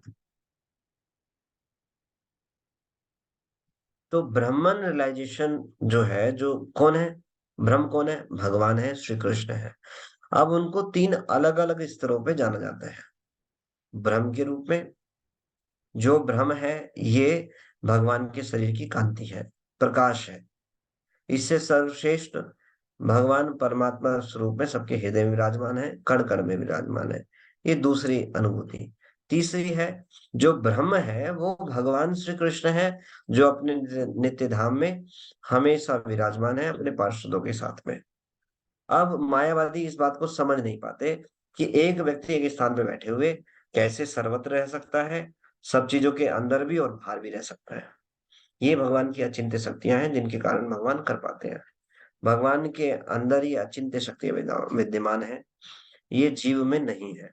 तो ब्रह्मन रियलाइजेशन जो है, जो कौन है? ब्रह्म कौन है? भगवान है, श्री कृष्ण है। अब उनको तीन अलग अलग स्तरों पे जाना जाता है। ब्रह्म के रूप में, जो ब्रह्म है ये भगवान के शरीर की कांति है, प्रकाश है। इससे सर्वश्रेष्ठ भगवान परमात्मा स्वरूप में सबके हृदय में विराजमान है, कण कण में विराजमान है। ये दूसरी अनुभूति। तीसरी है, जो ब्रह्म है वो भगवान श्री कृष्ण है, जो अपने नित्य धाम में हमेशा विराजमान है अपने पार्षदों के साथ में। अब मायावादी इस बात को समझ नहीं पाते कि एक व्यक्ति एक स्थान पे बैठे हुए कैसे सर्वत्र रह सकता है, सब चीजों के अंदर भी और बाहर भी रह सकता है। ये भगवान की अचिंत्य शक्तियां हैं जिनके कारण भगवान कर पाते हैं। भगवान के अंदर ये अचिंत्य शक्तियां विद्यमान है, ये जीव में नहीं है।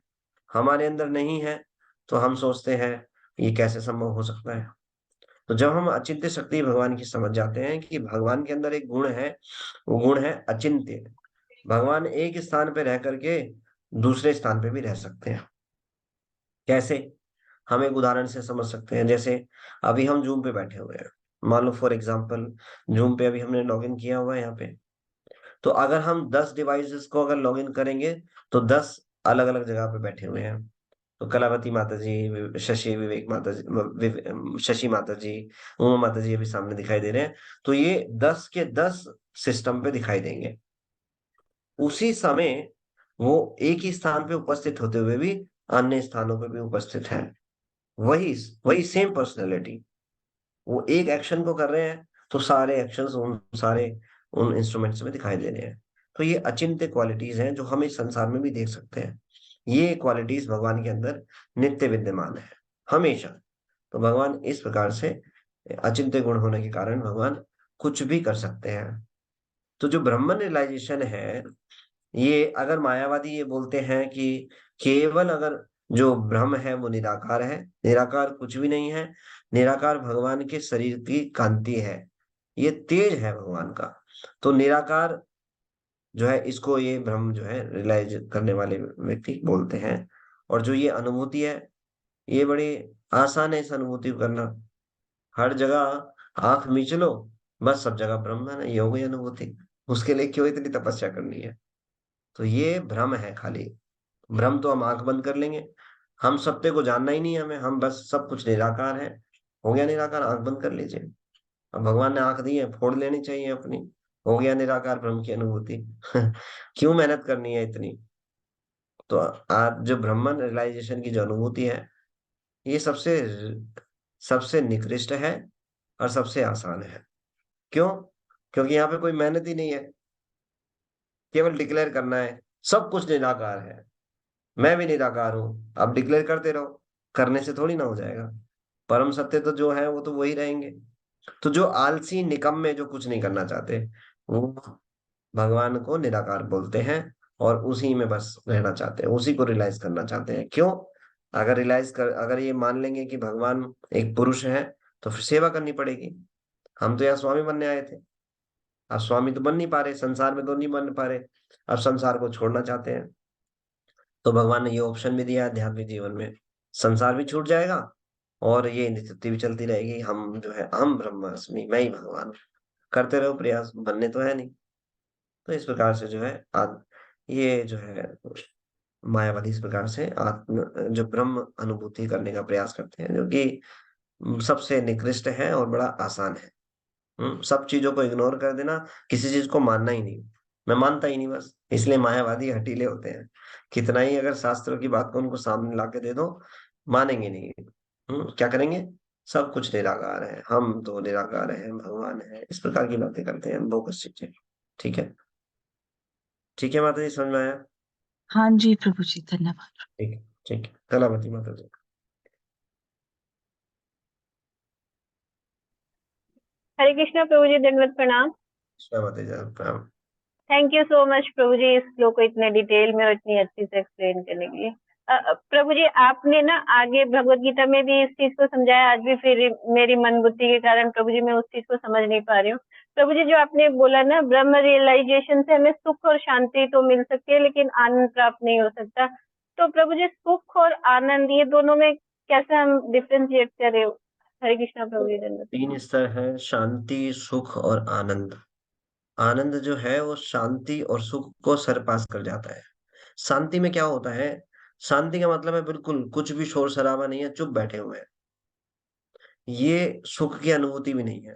हमारे अंदर नहीं है तो हम सोचते हैं ये कैसे संभव हो सकता है। तो जब हम अचिंत्य शक्ति भगवान की समझ जाते हैं कि भगवान के अंदर एक गुण है, वो गुण है अचिंत्य। भगवान एक स्थान पे रह करके दूसरे स्थान पे भी रह सकते हैं। कैसे? हम एक उदाहरण से समझ सकते हैं। जैसे अभी हम जूम पे बैठे हुए हैं, मान लो फॉर एग्जांपल जूम पे अभी हमने लॉगिन किया हुआ है यहाँ पे। तो अगर हम 10 डिवाइसेस को अगर लॉगिन करेंगे तो 10 अलग अलग जगह पे बैठे हुए हैं। तो कलावती माता जी, शशि विवेक माता जी, शशि माता जी, उमा माता जी अभी सामने दिखाई दे रहे हैं। तो ये 10 के 10 सिस्टम पे दिखाई देंगे उसी समय। वो एक ही स्थान पे उपस्थित होते हुए भी अन्य स्थानों पे भी उपस्थित है। वही वही सेम पर्सनैलिटी, वो एक एक्शन को कर रहे हैं तो सारे एक्शंस उन सारे उन इंस्ट्रूमेंट्स में दिखाई दे रहे हैं। तो ये अचिंत्य क्वालिटीज हैं जो हम इस संसार में भी देख सकते हैं। ये क्वालिटीज भगवान के अंदर नित्य विद्यमान है, हमेशा। तो भगवान इस प्रकार से अचिंत्य गुण होने के कारण भगवान कुछ भी कर सकते हैं। तो जो ब्रह्मन रियलाइजेशन है, ये अगर मायावादी ये बोलते हैं कि केवल अगर जो ब्रह्म है वो निराकार है, निराकार कुछ भी नहीं है, निराकार भगवान के शरीर की कांति है, ये तेज है भगवान का। तो निराकार जो है इसको ये ब्रह्म जो है रियलाइज करने वाले व्यक्ति बोलते हैं। और जो ये अनुभूति है, ये बड़ी आसान है इस अनुभूति को करना। हर जगह आंख मीच लो, बस सब जगह ब्रह्म है ना, ये हो गई अनुभूति। उसके लिए क्यों इतनी तपस्या करनी है? तो ये भ्रम है खाली। भ्रम तो हम आंख बंद कर लेंगे, हम सत्य को जानना ही नहीं है हमें, हम बस सब कुछ निराकार है, हो गया निराकार, आंख बंद कर लीजिए। अब भगवान ने आंख दी है, फोड़ लेनी चाहिए अपनी, हो गया निराकार ब्रह्म की अनुभूति। क्यों मेहनत करनी है इतनी? तो आज जो ब्रह्मन रियलाइजेशन की जो अनुभूति है, ये सबसे सबसे निकृष्ट है और सबसे आसान है। क्यों? क्योंकि यहाँ पे कोई मेहनत ही नहीं है, केवल डिक्लेयर करना है सब कुछ निराकार है, मैं भी निराकार हूं, आप डिक्लेयर करते रहो, करने से थोड़ी ना हो जाएगा। परम सत्य तो जो है वो तो वही रहेंगे। तो जो आलसी निकम्मे जो कुछ नहीं करना चाहते, वो भगवान को निराकार बोलते हैं और उसी में बस रहना चाहते हैं, उसी को रियलाइज करना चाहते हैं। क्यों? अगर ये मान लेंगे कि भगवान एक पुरुष है तो फिर सेवा करनी पड़ेगी। हम तो यहाँ स्वामी बनने आए थे, अब स्वामी तो बन नहीं पा रहे, संसार में तो नहीं बन पा रहे, अब संसार को छोड़ना चाहते हैं। तो भगवान ने ये ऑप्शन भी दिया है आध्यात्मिक जीवन में, संसार भी छूट जाएगा और ये नित्यत्व भी चलती रहेगी। हम जो है हम ब्रह्मास्मि, मैं ही भगवान हूं। करते रहो प्रयास, बनने तो है नहीं। तो इस प्रकार से जो है ये जो है मायावादी इस प्रकार से आत्म जो ब्रह्म अनुभूति करने का प्रयास करते हैं, जो कि सबसे निकृष्ट है और बड़ा आसान है। सब चीजों को इग्नोर कर देना, किसी चीज को मानना ही नहीं। मैं मानता ही नहीं, बस इसलिए मायावादी हटीले होते हैं। कितना ही अगर शास्त्रों की बात को उनको सामने ला के दे दो, मानेंगे नहीं। क्या करेंगे? सब कुछ निराकार है, हम तो निराकार है, भगवान है, इस प्रकार की बातें करते हैं बोगस चीजें। ठीक है, ठीक है माता जी, समझ में आया? हाँ जी प्रभु जी, धन्यवाद। ठीक है, ठीक है, कलावती माता जी। हरे कृष्णा प्रभु जी, दंडवत प्रणाम। कृष्णा माता जी, प्रणाम। थैंक यू सो मच प्रभु जी, इस श्लोक को इतने डिटेल में और इतनी अच्छी से एक्सप्लेन करने के लिए। प्रभु जी, आपने ना आगे भगवत गीता में भी इस चीज को समझाया, आज भी फिर मेरी मन बुद्धि के कारण प्रभु जी मैं उस चीज को समझ नहीं पा रही हूँ। प्रभु जी, जो आपने बोला ना, ब्रह्म रियलाइजेशन से हमें सुख और शांति तो मिल सकती है लेकिन आनंद प्राप्त नहीं हो सकता। तो प्रभु जी, सुख और आनंद ये दोनों में कैसे हम डिफ्रेंशिएट करें? हरे कृष्णा प्रभु जी, धन्यवाद। 3 स्तर है, शांति, सुख और आनंद। आनंद जो है वो शांति और सुख को सरपास कर जाता है। शांति में क्या होता है? शांति का मतलब है बिल्कुल कुछ भी शोर शराबा नहीं है, चुप बैठे हुए हैं। ये सुख की अनुभूति भी नहीं है,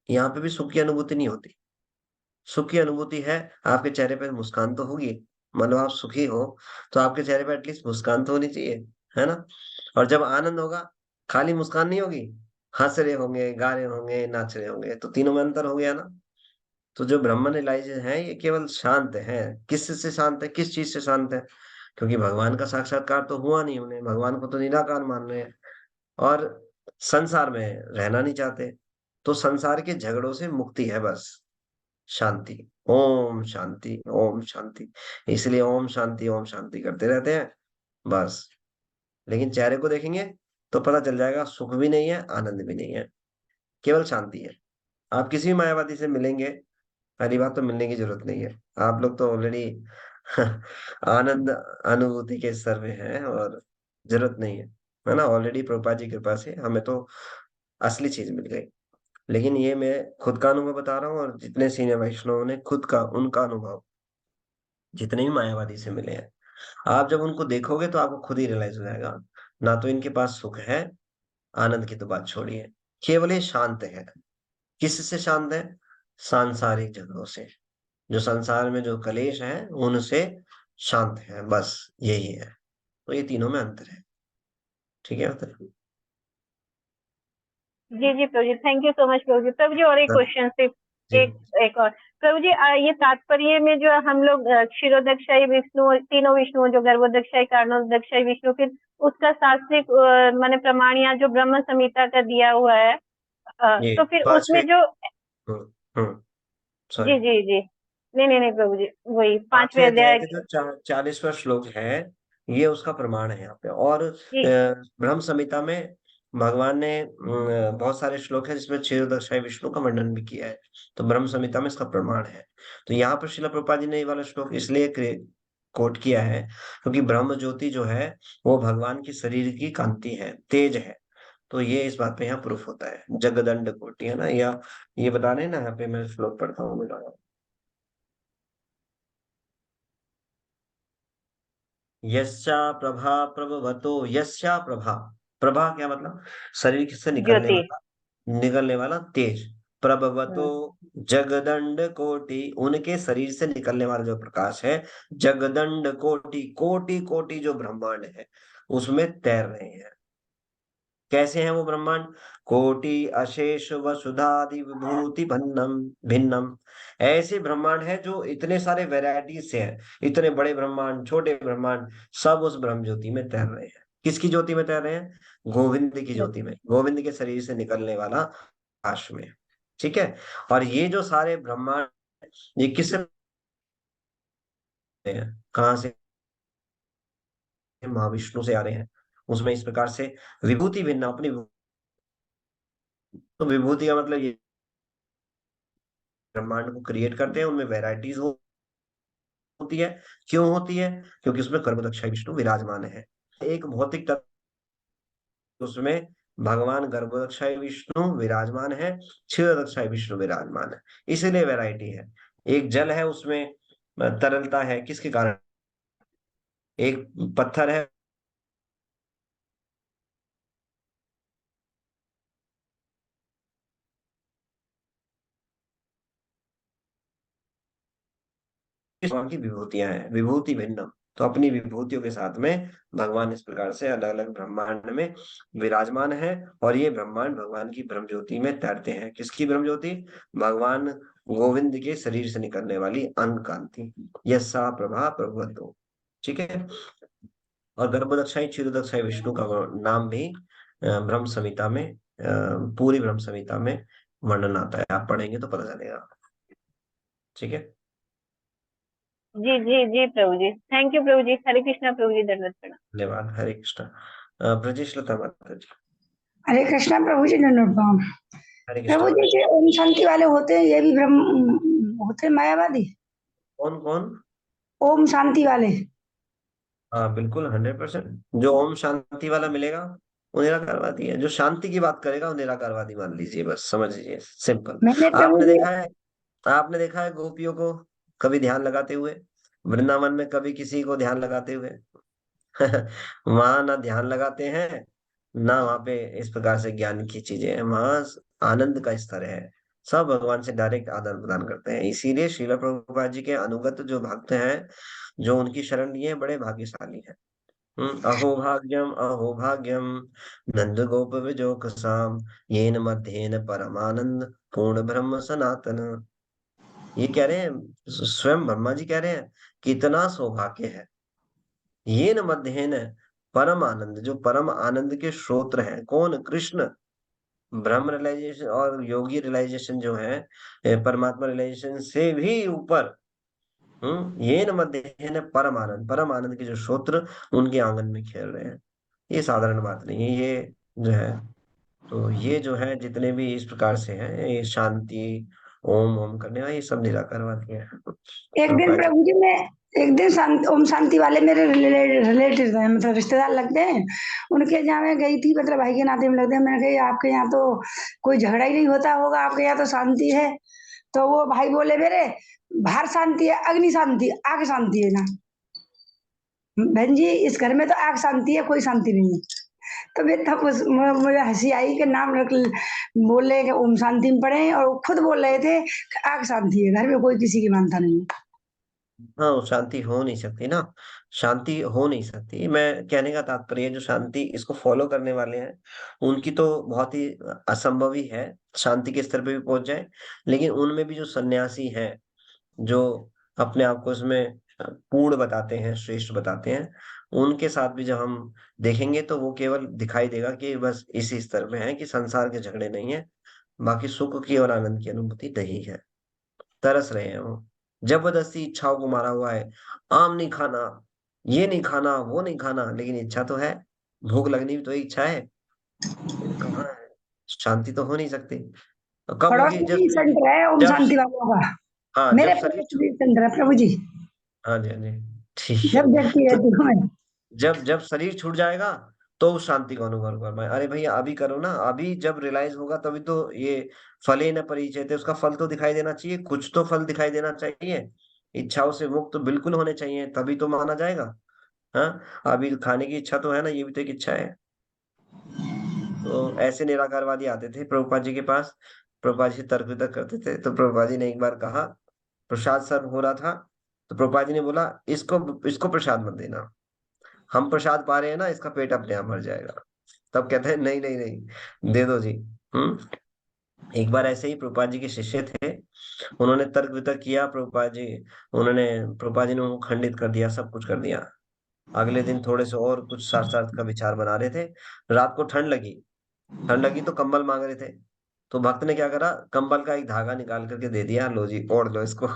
यहाँ पे भी सुख की अनुभूति नहीं होती। सुख की अनुभूति है, आपके चेहरे पे मुस्कान तो होगी, मतलब आप सुखी हो तो आपके चेहरे पे एटलीस्ट मुस्कान तो होनी चाहिए, है ना? और जब आनंद होगा, खाली मुस्कान नहीं होगी, हंस रहे होंगे, गा रहे होंगे, नाच रहे होंगे, तो तीनों में अंतर हो गया ना। तो जो ब्रह्म रियलाइज है ये केवल शांत है। किस से शांत है, किस चीज से शांत है? क्योंकि भगवान का साक्षात्कार तो हुआ नहीं, उन्हें भगवान को तो निराकार मान रहे हैं और संसार में रहना नहीं चाहते। तो संसार के झगड़ों से मुक्ति है बस, शांति। ओम शांति, ओम शांति। इसलिए ओम शांति करते रहते हैं बस। लेकिन चेहरे को देखेंगे तो पता चल जाएगा, सुख भी नहीं है, आनंद भी नहीं है, केवल शांति है। आप किसी भी मायावादी से मिलेंगे, पहली बात तो मिलने की जरूरत नहीं है। आप लोग तो ऑलरेडी आनंद अनुभूति के स्तर में हैं और जरूरत नहीं है ना। ऑलरेडी प्रभुपाद जी की कृपा से हमें तो असली चीज मिल गई। लेकिन ये मैं खुद का अनुभव बता रहा हूँ, और जितने सीनियर वैष्णव ने खुद का उनका अनुभव, जितने भी मायावादी से मिले हैं, आप जब उनको देखोगे तो आपको खुद ही रियलाइज हो जाएगा, ना तो इनके पास सुख है, आनंद की तो बात छोड़िए, केवल ये शांत है। किससे शांत है? सांसारिक झगड़ों से, जो संसार में जो कलेश है उनसे शांत है, बस यही है। तो ये तीनों में अंतर है। ठीक है मतलब। जी जी प्रभु जी, थैंक यू सो मच प्रभु जी। प्रभु जी और एक क्वेश्चन सिर्फ जी एक और प्रभु जी, ये तात्पर्य में जो हम लोग क्षीरोदक्षाई विष्णु, तीनों विष्णु जो गर्भोदक्षाई कारणोदक्षाई विष्णु, फिर उसका शास्त्रिक माने प्रमाण या जो ब्रह्म संहिता का दिया हुआ है, ये तो फिर उसमें पांचवे। जो हम्म हम्म सॉरी। जी जी जी, नहीं नहीं नहीं प्रभु जी, वही पांचवें पांचवें अध्याय अध्याय के जो 40वां श्लोक है, ये उसका प्रमाण है यहाँ पे। और जी ब्रह्म संहिता में भगवान ने बहुत सारे श्लोक है जिसमें क्षीरोदक्षाई विष्णु का वर्णन भी किया है। तो ब्रह्म संहिता में इसका प्रमाण है। तो यहाँ पर श्रील प्रभुपाद जी ने ये वाला श्लोक इसलिए कोट किया है क्योंकि ब्रह्म ज्योति जो है वो भगवान की शरीर की कांति है, तेज है। तो ये इस बात पे यहाँ प्रूफ होता है, जगदंड कोटि है ना, या ये बता रहे हैं ना, यहाँ पे मैं श्लोक पढ़ता हूँ बेटा। यस्या प्रभा प्रभवतो, यस्या प्रभा, प्रभा क्या मतलब? शरीर से ज्योति। निकलने वाला तेज। प्रभवतो हम्म, जगदंड कोटि, उनके शरीर से निकलने वाला जो प्रकाश है, जगदंड कोटि, कोटि कोटि जो ब्रह्मांड है उसमें तैर रहे हैं। कैसे हैं वो ब्रह्मांड? कोटि अशेष वसुधादि विभूति भिन्नम भिन्नम। ऐसे ब्रह्मांड है जो इतने सारे वैरायटीज से हैं, इतने बड़े ब्रह्मांड, छोटे ब्रह्मांड, सब उस ब्रह्म ज्योति में तैर रहे हैं। किसकी ज्योति में तैर रहे हैं? गोविंद की ज्योति में, गोविंद के शरीर से निकलने वाला आकाश में। ठीक है। और ये जो सारे ब्रह्मांड, ये किससे रहे हैं, कहाँ से? महाविष्णु से आ रहे हैं। उसमें इस प्रकार से विभूति भिन्न, अपनी तो विभूति का मतलब ये ब्रह्मांड को क्रिएट करते हैं, उनमें वेराइटीज होती है। क्यों होती है? क्योंकि उसमें गर्भदक्षाई विष्णु विराजमान है। एक भौतिक तत्व, उसमें भगवान गर्भदक्षाई विष्णु विराजमान है, क्षीरदक्षाई विष्णु विराजमान है, इसीलिए वैरायटी है। एक जल है, उसमें तरलता है, किसके कारण? एक पत्थर है, भगवान की विभूतियां हैं, विभूति भिन्नम। तो अपनी विभूतियों के साथ में भगवान इस प्रकार से अलग अलग ब्रह्मांड में विराजमान है। और ये ब्रह्मांड भगवान की ब्रह्म ज्योति में तैरते हैं। किसकी ब्रह्म ज्योति? भगवान गोविंद के शरीर से निकलने वाली अन्न कांति, यस्सा प्रभा प्रभवतो। ठीक है। और गर्भदक्षाई क्षीरोदक्षाई विष्णु का नाम भी ब्रह्म संहिता में, पूरी ब्रह्म संहिता में वर्णन आता है। आप पढ़ेंगे तो पता चलेगा। ठीक है। जी जी जी प्रभु जी, थैंक यू प्रभु जी। हरे कृष्णा प्रभु जी, दंडवत प्रणाम। धन्यवाद। हरे कृष्ण। ब्रजेश लता माता जी। हरे कृष्णा प्रभु जी, दंडवत प्रणाम। हरे प्रभु कृष्ण। जी जो ओम शांति वाले होते हैं, ये भी ब्रह्म होते हैं मायावादी? कौन कौन? ओम शांति वाले? हाँ बिल्कुल, 100%। जो ओम शांति वाला मिलेगा वो निराकारवादी है। जो शांति की बात करेगा वो निराकारवादी मान लीजिए, बस समझ लीजिए, सिंपल। मैंने प्रभु आपने जी देखा है, आपने देखा है गोपियों को कभी ध्यान लगाते हुए? वृंदावन में कभी किसी को ध्यान लगाते हुए? वहां ना ध्यान लगाते हैं, ना वहां पे इस प्रकार से ज्ञान की चीजें हैं। वहां आनंद का स्तर है, सब भगवान से डायरेक्ट आदान प्रदान करते हैं। इसीलिए श्रील प्रभुपाद जी के अनुगत जो भक्त हैं, जो उनकी शरण लिए, बड़े भाग्यशाली हैं। अहो भाग्यम नंद गोप विजोकसाम येन मध्येन परमानंद पूर्ण ब्रह्म सनातन। ये कह रहे हैं, स्वयं ब्रह्मा जी कह रहे हैं, कितना सौभाग्य है, ये न मध्येन परम आनंद, जो परम आनंद के स्रोत हैं, कौन? कृष्ण। ब्रह्म रियलाइजेशन और योगी रियलाइजेशन जो है, परमात्मा रियलाइजेशन से भी ऊपर। ये न मध्येन परम आनंद, परम आनंद के जो स्रोत्र उनके आंगन में खेल रहे हैं। ये साधारण बात नहीं है, ये जो है, तो ये जो है जितने भी इस प्रकार से हैं, ये शांति, ओम ओम करने वाले, ये सब निराकारवादी हैं। एक दिन प्रभुपाद जी। प्रभु जी मैं, एक दिन ओम शांति वाले मेरे रिलेटिव हैं, मतलब रिश्तेदार लगते हैं। उनके जहाँ मैं गई थी, मतलब भाई के नाते में लगते हैं। मैंने कहा आपके यहाँ तो कोई झगड़ा ही नहीं होता होगा, आपके यहाँ तो शांति है। तो वो भाई बोले मेरे, बाहर शांति है, अग्नि शांति, आग शांति है ना। बहन जी इस घर में तो आग शांति है, कोई शांति नहीं है। तो मैं तब मुझे हंसी आई कि नाम रख बोले कि ओम शांति में पढ़े, और वो खुद बोल रहे थे कि आग शांति है, घर में कोई किसी की मानता नहीं है। हाँ, वो शांति हो नहीं सकती ना, शांति हो नहीं सकती। मैं कहने का तात्पर्य, जो शांति इसको फॉलो करने वाले हैं, उनकी तो बहुत ही असंभव ही है शांति के स्तर पे भी पहुंच जाए। लेकिन उनमें भी जो सन्यासी हैं, जो अपने आप को इसमें पूर्ण बताते हैं, श्रेष्ठ बताते हैं, उनके साथ भी जब हम देखेंगे तो वो केवल दिखाई देगा कि बस इसी स्तर में है कि संसार के झगड़े नहीं है, बाकी सुख की और आनंद की अनुभूति नहीं है। तरस रहे हैं वो, जबरदस्ती इच्छाओं को मारा हुआ है। आम नहीं खाना, ये नहीं खाना, वो नहीं खाना, लेकिन इच्छा तो है, भूख लगनी भी तो इच्छा है। लेकिन कहाँ है, शांति तो हो नहीं सकती। तो कब पड़ोस होगी? में भी सेंटर है ओम जब शांति वालों का, हाँ, जब मेरे शरीर पड़ोस में भी सेंटर है प्रभु जी। हाँ जी, हाँ जी, ठीक है। जब देखती तो रहती हूँ मैं। जब जब शरीर छूट जाएगा तो उस शांति को अनुभव करना है। अरे भैया अभी करो ना, अभी जब रियलाइज होगा तभी तो ये फले न परिचयते, उसका फल तो दिखाई देना चाहिए, कुछ तो फल दिखाई देना चाहिए। इच्छाओं से मुक्त तो बिल्कुल होने चाहिए, तभी तो माना जाएगा। हाँ, अभी खाने की इच्छा तो है ना, ये भी तो एक इच्छा है। तो ऐसे निराकारवादी आते थे प्रभुपाद जी के पास, प्रभुपाद जी से तर्क वितर्क करते थे। तो प्रभुपाद जी ने एक बार कहा, प्रसाद सर्व हो रहा था, तो प्रभुपाद जी ने बोला, इसको इसको प्रसाद मत देना, हम प्रसाद पा रहे हैं ना, इसका पेट अपने आप भर जाएगा। तब कहते हैं नहीं नहीं नहीं, दे दो जी। हम्म। एक बार ऐसे ही प्रभुपाद जी के शिष्य थे, उन्होंने तर्क वितर्क किया, प्रभुपाद जी ने उनको खंडित कर दिया, सब कुछ कर दिया। अगले दिन थोड़े से और कुछ शास्त्रार्थ का विचार बना रहे थे, रात को ठंड लगी तो कंबल मांग रहे थे। तो भक्त ने क्या करा, कंबल का एक धागा निकाल करके दे दिया, लो जी ओढ़ लो इसको।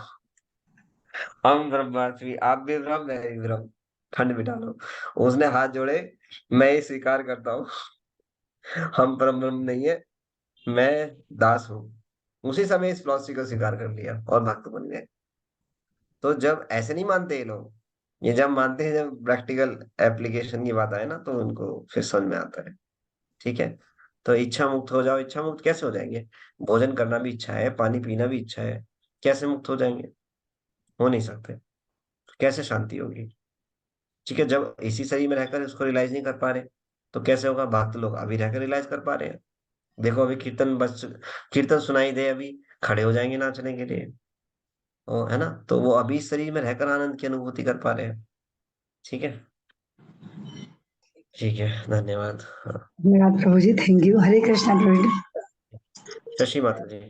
हम ब्रह्मास्मि, आप भी ब्रह्म, मैं भी ब्रह्म, ठंड मिटा लो। उसने हाथ जोड़े, मैं ये स्वीकार करता हूँ, हम परम ब्रह्म नहीं है, मैं दास हूँ। उसी समय इस फिलॉसफी को स्वीकार कर लिया और भक्त बन गए। तो जब ऐसे नहीं मानते ये लोग, ये जब मानते हैं, जब प्रैक्टिकल एप्लीकेशन की बात आए ना, तो उनको फिर समझ में आता है। ठीक है। तो इच्छा मुक्त हो जाओ, इच्छा मुक्त कैसे हो जाएंगे? भोजन करना भी इच्छा है, पानी पीना भी इच्छा है, कैसे मुक्त हो जाएंगे? हो नहीं सकते। कैसे शांति होगी? ठीक है, जब इसी शरीर में रहकर उसको रियलाइज नहीं कर पा रहे, तो कैसे होगा? भक्त लोग अभी रहकर रियलाइज कर पा रहे हैं। देखो अभी कीर्तन, बस कीर्तन सुनाई दे, अभी खड़े हो जाएंगे नाचने के लिए, है ना? तो वो अभी इस शरीर में रहकर आनंद की अनुभूति कर पा रहे हैं। ठीक है, ठीक है, धन्यवाद। हाँ, धन्यवाद प्रभु जी, थैंक यू। हरे कृष्णा प्रभु जी। शशि माता जी।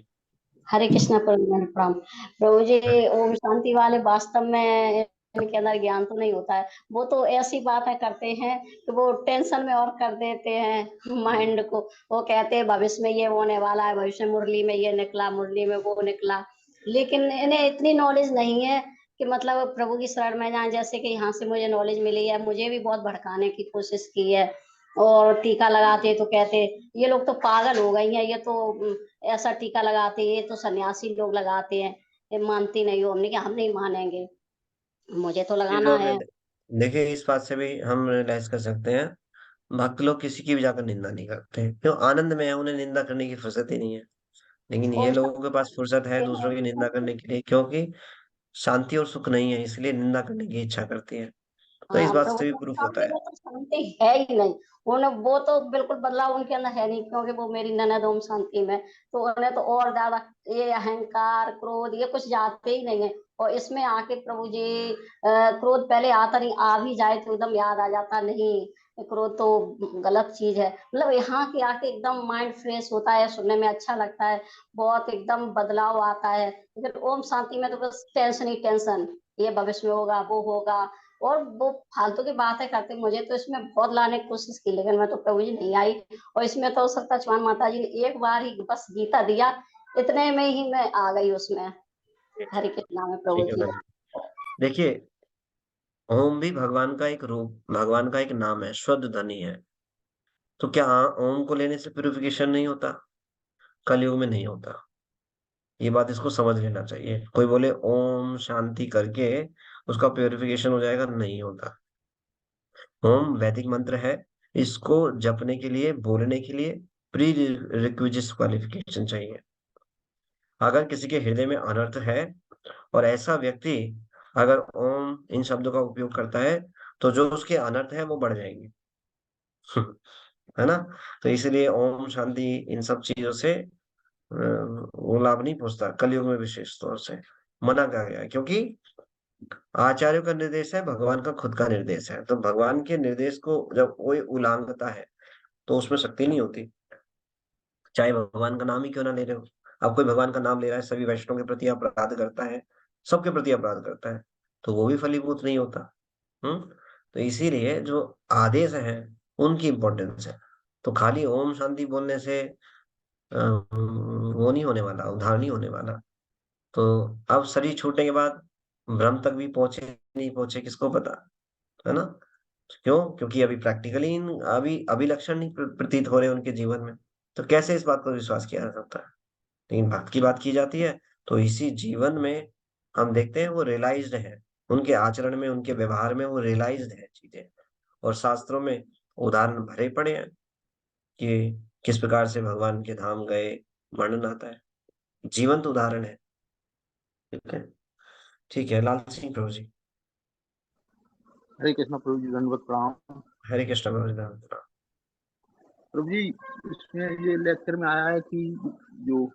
हरे कृष्णा प्रणाम प्रभु जी। ओम शांति वाले वास्तव में इनके अंदर ज्ञान तो नहीं होता है, वो तो ऐसी बातें करते हैं कि वो टेंशन में और कर देते हैं माइंड को। वो कहते हैं भविष्य में ये होने वाला है, भविष्य मुरली में ये निकला, मुरली में वो निकला, लेकिन इन्हें इतनी नॉलेज नहीं है कि मतलब प्रभु की शरण में जाए। जैसे कि यहाँ से मुझे नॉलेज मिली है, मुझे भी बहुत भड़काने की कोशिश की है, और टीका लगाते तो कहते ये लोग तो पागल हो गई हैं, ये तो ऐसा टीका लगाते, ये तो सन्यासी लोग लगाते हैं, ये मानती नहीं हो। हमने क्या, हम नहीं मानेंगे, मुझे तो ये लगाना जो है। देखिए, इस बात से भी हम रियलाइज कर सकते हैं, भक्त लोग किसी की भी जाकर निंदा नहीं करते हैं, क्यों? आनंद में है, उन्हें निंदा करने की फुर्सत ही नहीं है। लेकिन ये ओम लोगों के पास फुर्सत है दूसरों की निंदा करने के लिए, क्योंकि शांति और सुख नहीं है, इसलिए निंदा करने की इच्छा करती है। तो इस हाँ, बात प्रभु से भी के प्रूफ होता सामने है। वो तो शांति है ही नहीं। उन्हें वो तो बिल्कुल बदलाव उनके अंदर है नहीं, क्योंकि वो मेरी ननद ओम शांति में, तो उन्हें तो और ज्यादा ये अहंकार क्रोध ये कुछ जाते ही नहीं है। और इसमें आके प्रभु जी क्रोध पहले आता नहीं, आ भी जाए तो एकदम याद आ जाता नहीं, क्रोध तो गलत चीज है। मतलब यहाँ की आके एकदम माइंड फ्रेश होता है, सुनने में अच्छा लगता है, बहुत एकदम बदलाव आता है। लेकिन ओम शांति में तो बस टेंशन ही टेंशन, ये भविष्य में होगा, वो होगा, और वो फालतू की बातें करते। मुझे तो इसमें बहुत लाने की कोशिश की, लेकिन मैं तो प्रभु जी नहीं आई। और इसमें तो सत्यनारायण माता जी ने एक बार ही बस गीता दिया, इतने में ही मैं आ गई उसमें। हरे कृष्णा में प्रभु ठीक है जी। बहन। देखिए, ओम भी भगवान का एक रूप, भगवान का एक नाम है, शुद्ध ध्वनि है। तो क्या ओम को लेने से प्यूरिफिकेशन नहीं होता? कलयुग में नहीं होता। ये बात इसको समझ लेना चाहिए। कोई बोले ओम शांति करके उसका प्यूरिफिकेशन हो जाएगा, नहीं होता। ओम वैदिक मंत्र है। इसको जपने के लिए, बोलने के लिए प्री रिक्विजिट क्वालिफिकेशन चाहिए। अगर किसी के हृदय में अनर्थ है और ऐसा व्यक्ति अगर ओम इन शब्दों का उपयोग करता है, तो जो उसके अनर्थ है वो बढ़ जाएंगे। है ना? तो इसलिए ओम शांति इन सब चीजों से वो लाभ नहीं पहुंचता। कलयुग में विशेष तौर से मना किया गया है, क्योंकि आचार्यों का निर्देश है, भगवान का खुद का निर्देश है। तो भगवान के निर्देश को जब कोई उल्लंघता है तो उसमें शक्ति नहीं होती, चाहे भगवान का नाम ही क्यों ना ले रहे हो। अब कोई भगवान का नाम ले रहा है, सभी वैष्णव के प्रति अपराध करता है, सबके प्रति अपराध करता है, तो वो भी फलीभूत नहीं होता। तो इसीलिए जो आदेश है उनकी इंपॉर्टेंस है। तो खाली ओम शांति बोलने से वो नहीं होने वाला, उद्धार नहीं होने वाला। तो अब शरीर छूटने के बाद ब्रह्म तक भी पहुंचे नहीं पहुंचे किसको पता, है ना? क्यों? क्योंकि अभी प्रैक्टिकली अभी अभी लक्षण नहीं प्रतीत हो रहे उनके जीवन में। तो कैसे इस बात पर विश्वास किया जा सकता है? लेकिन भक्त की बात की जाती है तो इसी जीवन में हम देखते हैं वो रियलाइज्ड है, उनके आचरण में, उनके व्यवहार में वो रियलाइज्ड है चीजें। और शास्त्रों में उदाहरण भरे पड़े हैं कि किस प्रकार से भगवान के धाम गए, वर्णन आता है, जीवंत उदाहरण है। ठीक है, ठीक है। लाल सिंह प्रभु जी। हरे कृष्णा प्रभु जी, धन्यवाद प्रणाम। हरे कृष्ण प्रभु जी, धन्यवाद। प्रभु जी, इसमें ये लेक्चर में आया है कि जो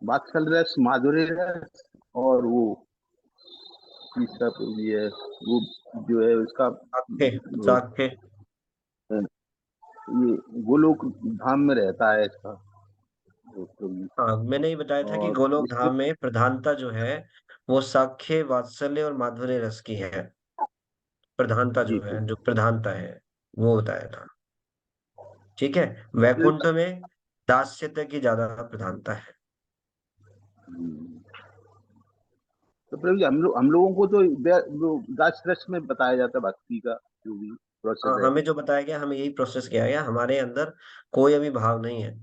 वात्सल्य रस, माधुर्य रस और वो तीसरा प्रभु जी है, वो जो है उसका साखे ये गोलोक धाम में रहता है इसका प्रभु जी। हाँ, मैंने ही बताया था कि और गोलोक इसमें धाम में प्रधानता जो है वो साखे, वात्सल्य और माधुर्य रस की है। प्रधानता जी जो है, प्रभु जो प्रधानता है, वो बताया था। ठीक है। वैकुंठ में दास्यता की ज्यादा प्रधानता है। जी। तो प्रभु जी, हम लोगों को तो दास रस में बताया जाता है भक्ति का जो भी प्रोसेस हाँ, है। हमें जो बताया गया, हमें यही प्रोसेस किया गया। हमारे अंदर कोई अभी भाव नहीं है।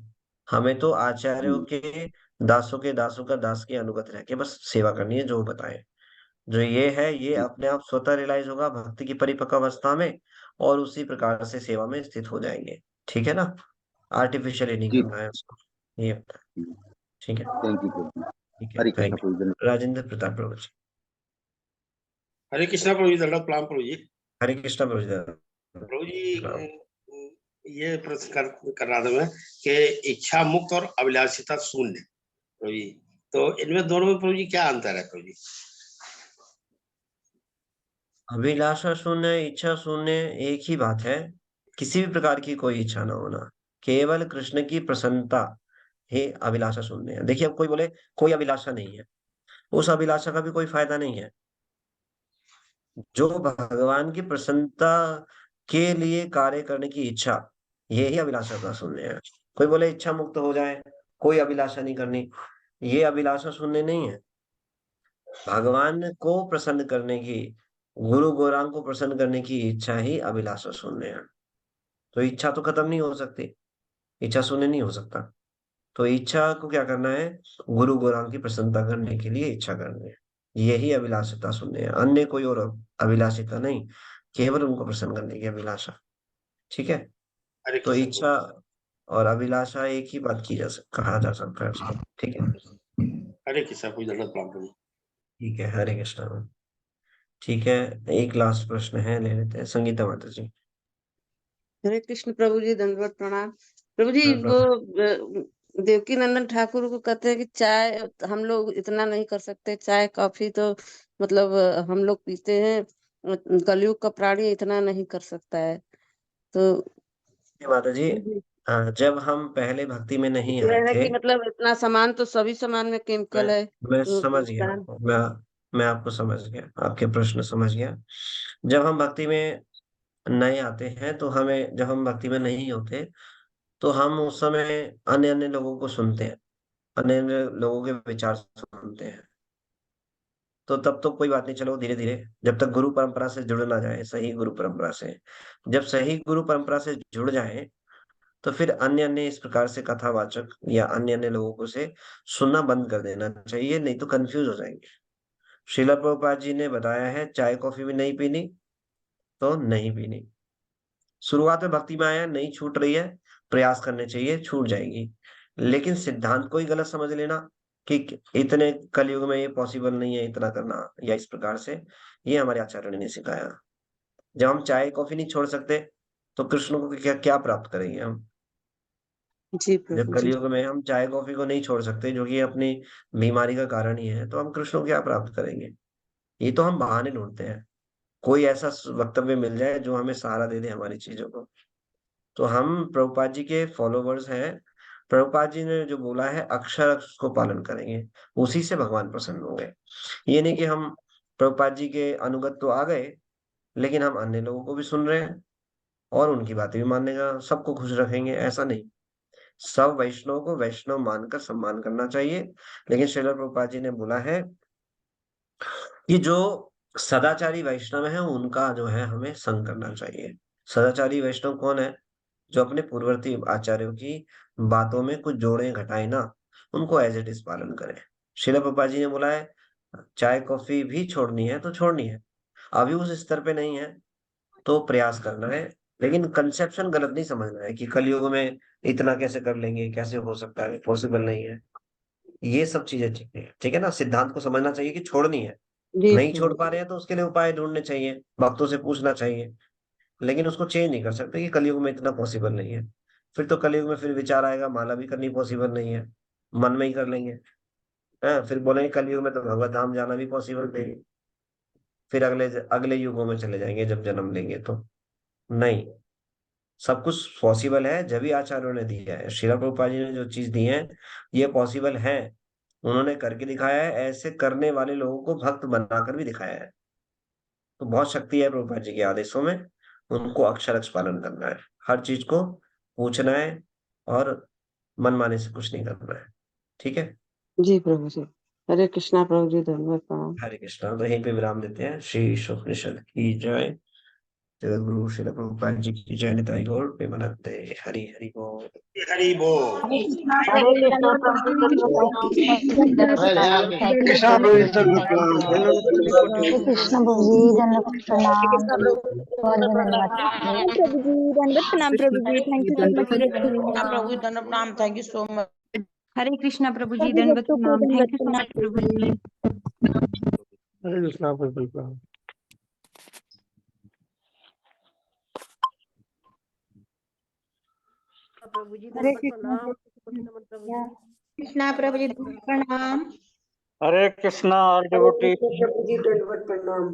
हमें तो आचार्यों जी के दासों का दास के अनुगत रह के बस सेवा करनी है, जो वो बताए। जो ये है, ये जी अपने आप स्वतः रियलाइज होगा भक्ति की परिपक्व अवस्था में, और उसी प्रकार से सेवा में स्थित हो जाएंगे। ठीक है ना? आर्टिफिशियली नहीं जी। करना है उसको, ये होता है। ठीक है, थैंक यू प्रभु जी। ठीक है। हरे कृष्ण थैंक प्रभु जी। यू। राजेंद्र प्रताप प्रभु जी। हरे कृष्णा प्रभु जी, दंडवत प्रणाम प्रभु जी। हरे कृष्णा प्रभु जी। प्रभु जी, प्रणाम। ये प्रश्न कर रहा था मैं कि इच्छा मुक्त और अभिलाषिता शून्य प्रभु जी, तो इनमें दोनों में प्रभु जी क्या अंतर है प्रभु जी? अभिलाषा शून्य, इच्छा शून्य एक ही बात है। किसी भी प्रकार की कोई इच्छा ना होना, केवल कृष्ण की प्रसन्नता ही अभिलाषा शून्य है। देखिए, अब कोई बोले कोई अभिलाषा नहीं है, उस अभिलाषा का भी कोई फायदा नहीं है। जो भगवान की प्रसन्नता के लिए कार्य करने की इच्छा, यही अभिलाषा का शून्य है। कोई बोले इच्छा मुक्त हो जाए, कोई अभिलाषा नहीं करनी, ये अभिलाषा शून्य नहीं है। भगवान को प्रसन्न करने की, गुरु गौरांग को प्रसन्न करने की इच्छा ही अभिलाषा शून्य है। तो इच्छा तो खत्म नहीं हो सकती, इच्छा शून्य नहीं हो सकता। तो इच्छा को क्या करना है? गुरु गौरांग की प्रसन्नता करने के लिए इच्छा करनी है, यही अभिलाषिता शून्य है। अन्य कोई और अभिलाषिता नहीं, केवल उनको प्रसन्न करने की अभिलाषा। ठीक है। हरे तो कृष्ण प्रभु इच्छा और अभिलाषा एक ही बात की कहा जा सकता है उसको। ठीक है, हरे कृष्ण प्रभु जी, दंडवत प्रणाम प्रभु जी। ठीक है। हरे कृष्ण। ठीक है, एक लास्ट प्रश्न है, ले लेते हैं। संगीता माता जी। हरे कृष्ण प्रभु जी, दंडवत प्रणाम प्रभु जी। वो देवकी नंदन ठाकुर को कहते हैं कि चाय हम लोग इतना नहीं कर सकते, चाय कॉफी तो मतलब हम लोग पीते हैं, कलयुग का प्राणी इतना नहीं कर सकता है। तो माता जी, जब हम पहले भक्ति में नहीं यह आए है थे, कि मतलब इतना सामान तो सभी सामान में केमिकल है। मैं तो समझ गया, नुकसान। मैं आपको समझ गया, आपके प्रश्न समझ गया। जब हम भक्ति में नए आते हैं तो हमें, जब हम भक्ति में नहीं होते तो हम उस समय अन्य अन्य लोगों को सुनते हैं, अन्य अन्य लोगों के विचार सुनते हैं। तो तब तो कोई बात नहीं, चलो धीरे धीरे, जब तक गुरु परंपरा से जुड़ ना जाए, सही गुरु परंपरा से, जब सही गुरु परंपरा से जुड़ जाए तो फिर अन्य अन्य इस प्रकार से कथावाचक या अन्य अन्य लोगों को से सुनना बंद कर देना चाहिए, नहीं तो कंफ्यूज हो जाएंगे। श्रीला प्रभुपाद जी ने बताया है, चाय कॉफी भी नहीं पीनी तो नहीं पीनी। शुरुआत में भक्ति में आया, नहीं छूट रही है, प्रयास करने चाहिए, छूट जाएगी। लेकिन सिद्धांत को ही गलत समझ लेना कि इतने कलयुग में ये पॉसिबल नहीं है इतना करना, या इस प्रकार से, ये हमारे आचार्य ने सिखाया। जब हम चाय कॉफी नहीं छोड़ सकते तो कृष्ण को क्या क्या प्राप्त करेंगे हम? जी जब प्रभु जी। कलयुग में हम चाय कॉफी को नहीं छोड़ सकते, जो कि अपनी बीमारी का कारण ही है, तो हम कृष्ण को क्या प्राप्त करेंगे? ये तो हम बहाने ढूंढते हैं, कोई ऐसा वक्तव्य मिल जाए जो हमें सहारा दे दे हमारी चीजों को। तो हम प्रभुपाद जी के फॉलोवर्स हैं। प्रभुपाद जी ने जो बोला है, अक्षर अक्षर को पालन करेंगे, उसी से भगवान प्रसन्न होंगे। ये नहीं कि हम प्रभुपाद जी के अनुगत तो आ गए, लेकिन हम अन्य लोगों को भी सुन रहे हैं और उनकी बातें भी मानने का, सबको खुश रखेंगे, ऐसा नहीं। सब वैष्णव को वैष्णव मानकर सम्मान करना चाहिए। लेकिन श्रील प्रभुपाद जी ने बोला है कि जो सदाचारी वैष्णव है उनका जो है हमें संग करना चाहिए। सदाचारी वैष्णव कौन है? जो अपने पूर्ववर्ती आचार्यों की बातों में कुछ जोड़े घटाए ना, उनको एज इट इज पालन करें। श्रील प्रभुपाद जी ने बोला है, चाय कॉफी भी छोड़नी है तो छोड़नी है, अभी उस स्तर पे नहीं है तो प्रयास करना है। लेकिन कंसेप्शन गलत नहीं समझना है कि कलयुग में इतना कैसे कर लेंगे, कैसे हो सकता है, पॉसिबल नहीं है। ये सब चीजें ठीक है, ठीक है ना? सिद्धांत को समझना चाहिए कि छोड़नी है, जी नहीं छोड़ प्रभु पा रहे हैं तो उसके लिए उपाय ढूंढने चाहिए, भक्तों से पूछना चाहिए। लेकिन उसको चेंज नहीं कर सकते कि कलयुग में इतना पॉसिबल नहीं है। फिर तो कलयुग में फिर विचार आएगा, माला भी करनी पॉसिबल नहीं है, मन में ही कर लेंगे। फिर बोलेंगे कलयुग में तो भगवत धाम जाना भी पॉसिबल नहीं है। फिर अगले अगले युगों में चले जाएंगे जब जन्म लेंगे तो। नहीं, सब कुछ पॉसिबल है जब भी आचार्यों ने दिया है। श्रीला प्रभुपाद जी ने जो चीज दी है, ये पॉसिबल है, उन्होंने करके दिखाया है, ऐसे करने वाले लोगों को भक्त बनाकर भी दिखाया है। तो बहुत शक्ति है प्रभुपाद जी के आदेशों में, उनको अक्षर अक्ष पालन करना है, हर चीज को पूछना है और मनमाने से कुछ नहीं करना है। ठीक है? जी प्रभु जी। हरे कृष्णा प्रभु जी, धन्यवाद प्रणाम। हरे कृष्णा। तो यहीं पे विराम देते हैं। श्री शुक्निषद की जय। जगत गुरु श्रील प्रभुपाद जी की जय। निताई गौर प्रेमानंदे। हरि हरि बोल। हरि बोल। हरे कृष्णा हरे प्रभु जी, कृष्णा दंडवत प्रभु जी, प्रणाम। दंडवत हरे प्रणाम। कृष्णा थैंक यू प्रभु सो जी, मच। कृष्ण प्रभु जी, दंडवत प्रणाम। कृष्णा प्रभु जी, बहुत बहुत धन्यवाद प्रभु जी दंडवत प्रणाम प्रभु ji, Hare thank you Krishna so much प्रभु जी, प्रभु जी। दंडवत प्रभु जी, दंडवत प्रणाम। Thank you so much. Hare Krishna प्रभु जी, सभी दंडवत भक्तों को प्रणाम, दंडवत थैंक यू सो प्रणाम मच प्रभु जी। हरे कृष्णा प्रभु जी। प्रभु जी हरे धन्यवाद कृष्णा प्रणाम। प्रभु जी। कृष्णा प्रभु जी दंडवत प्रणाम। हरे कृष्णा, ऑल हरे डिवोटी। कृष्ण प्रभु जी, दंडवत प्रणाम।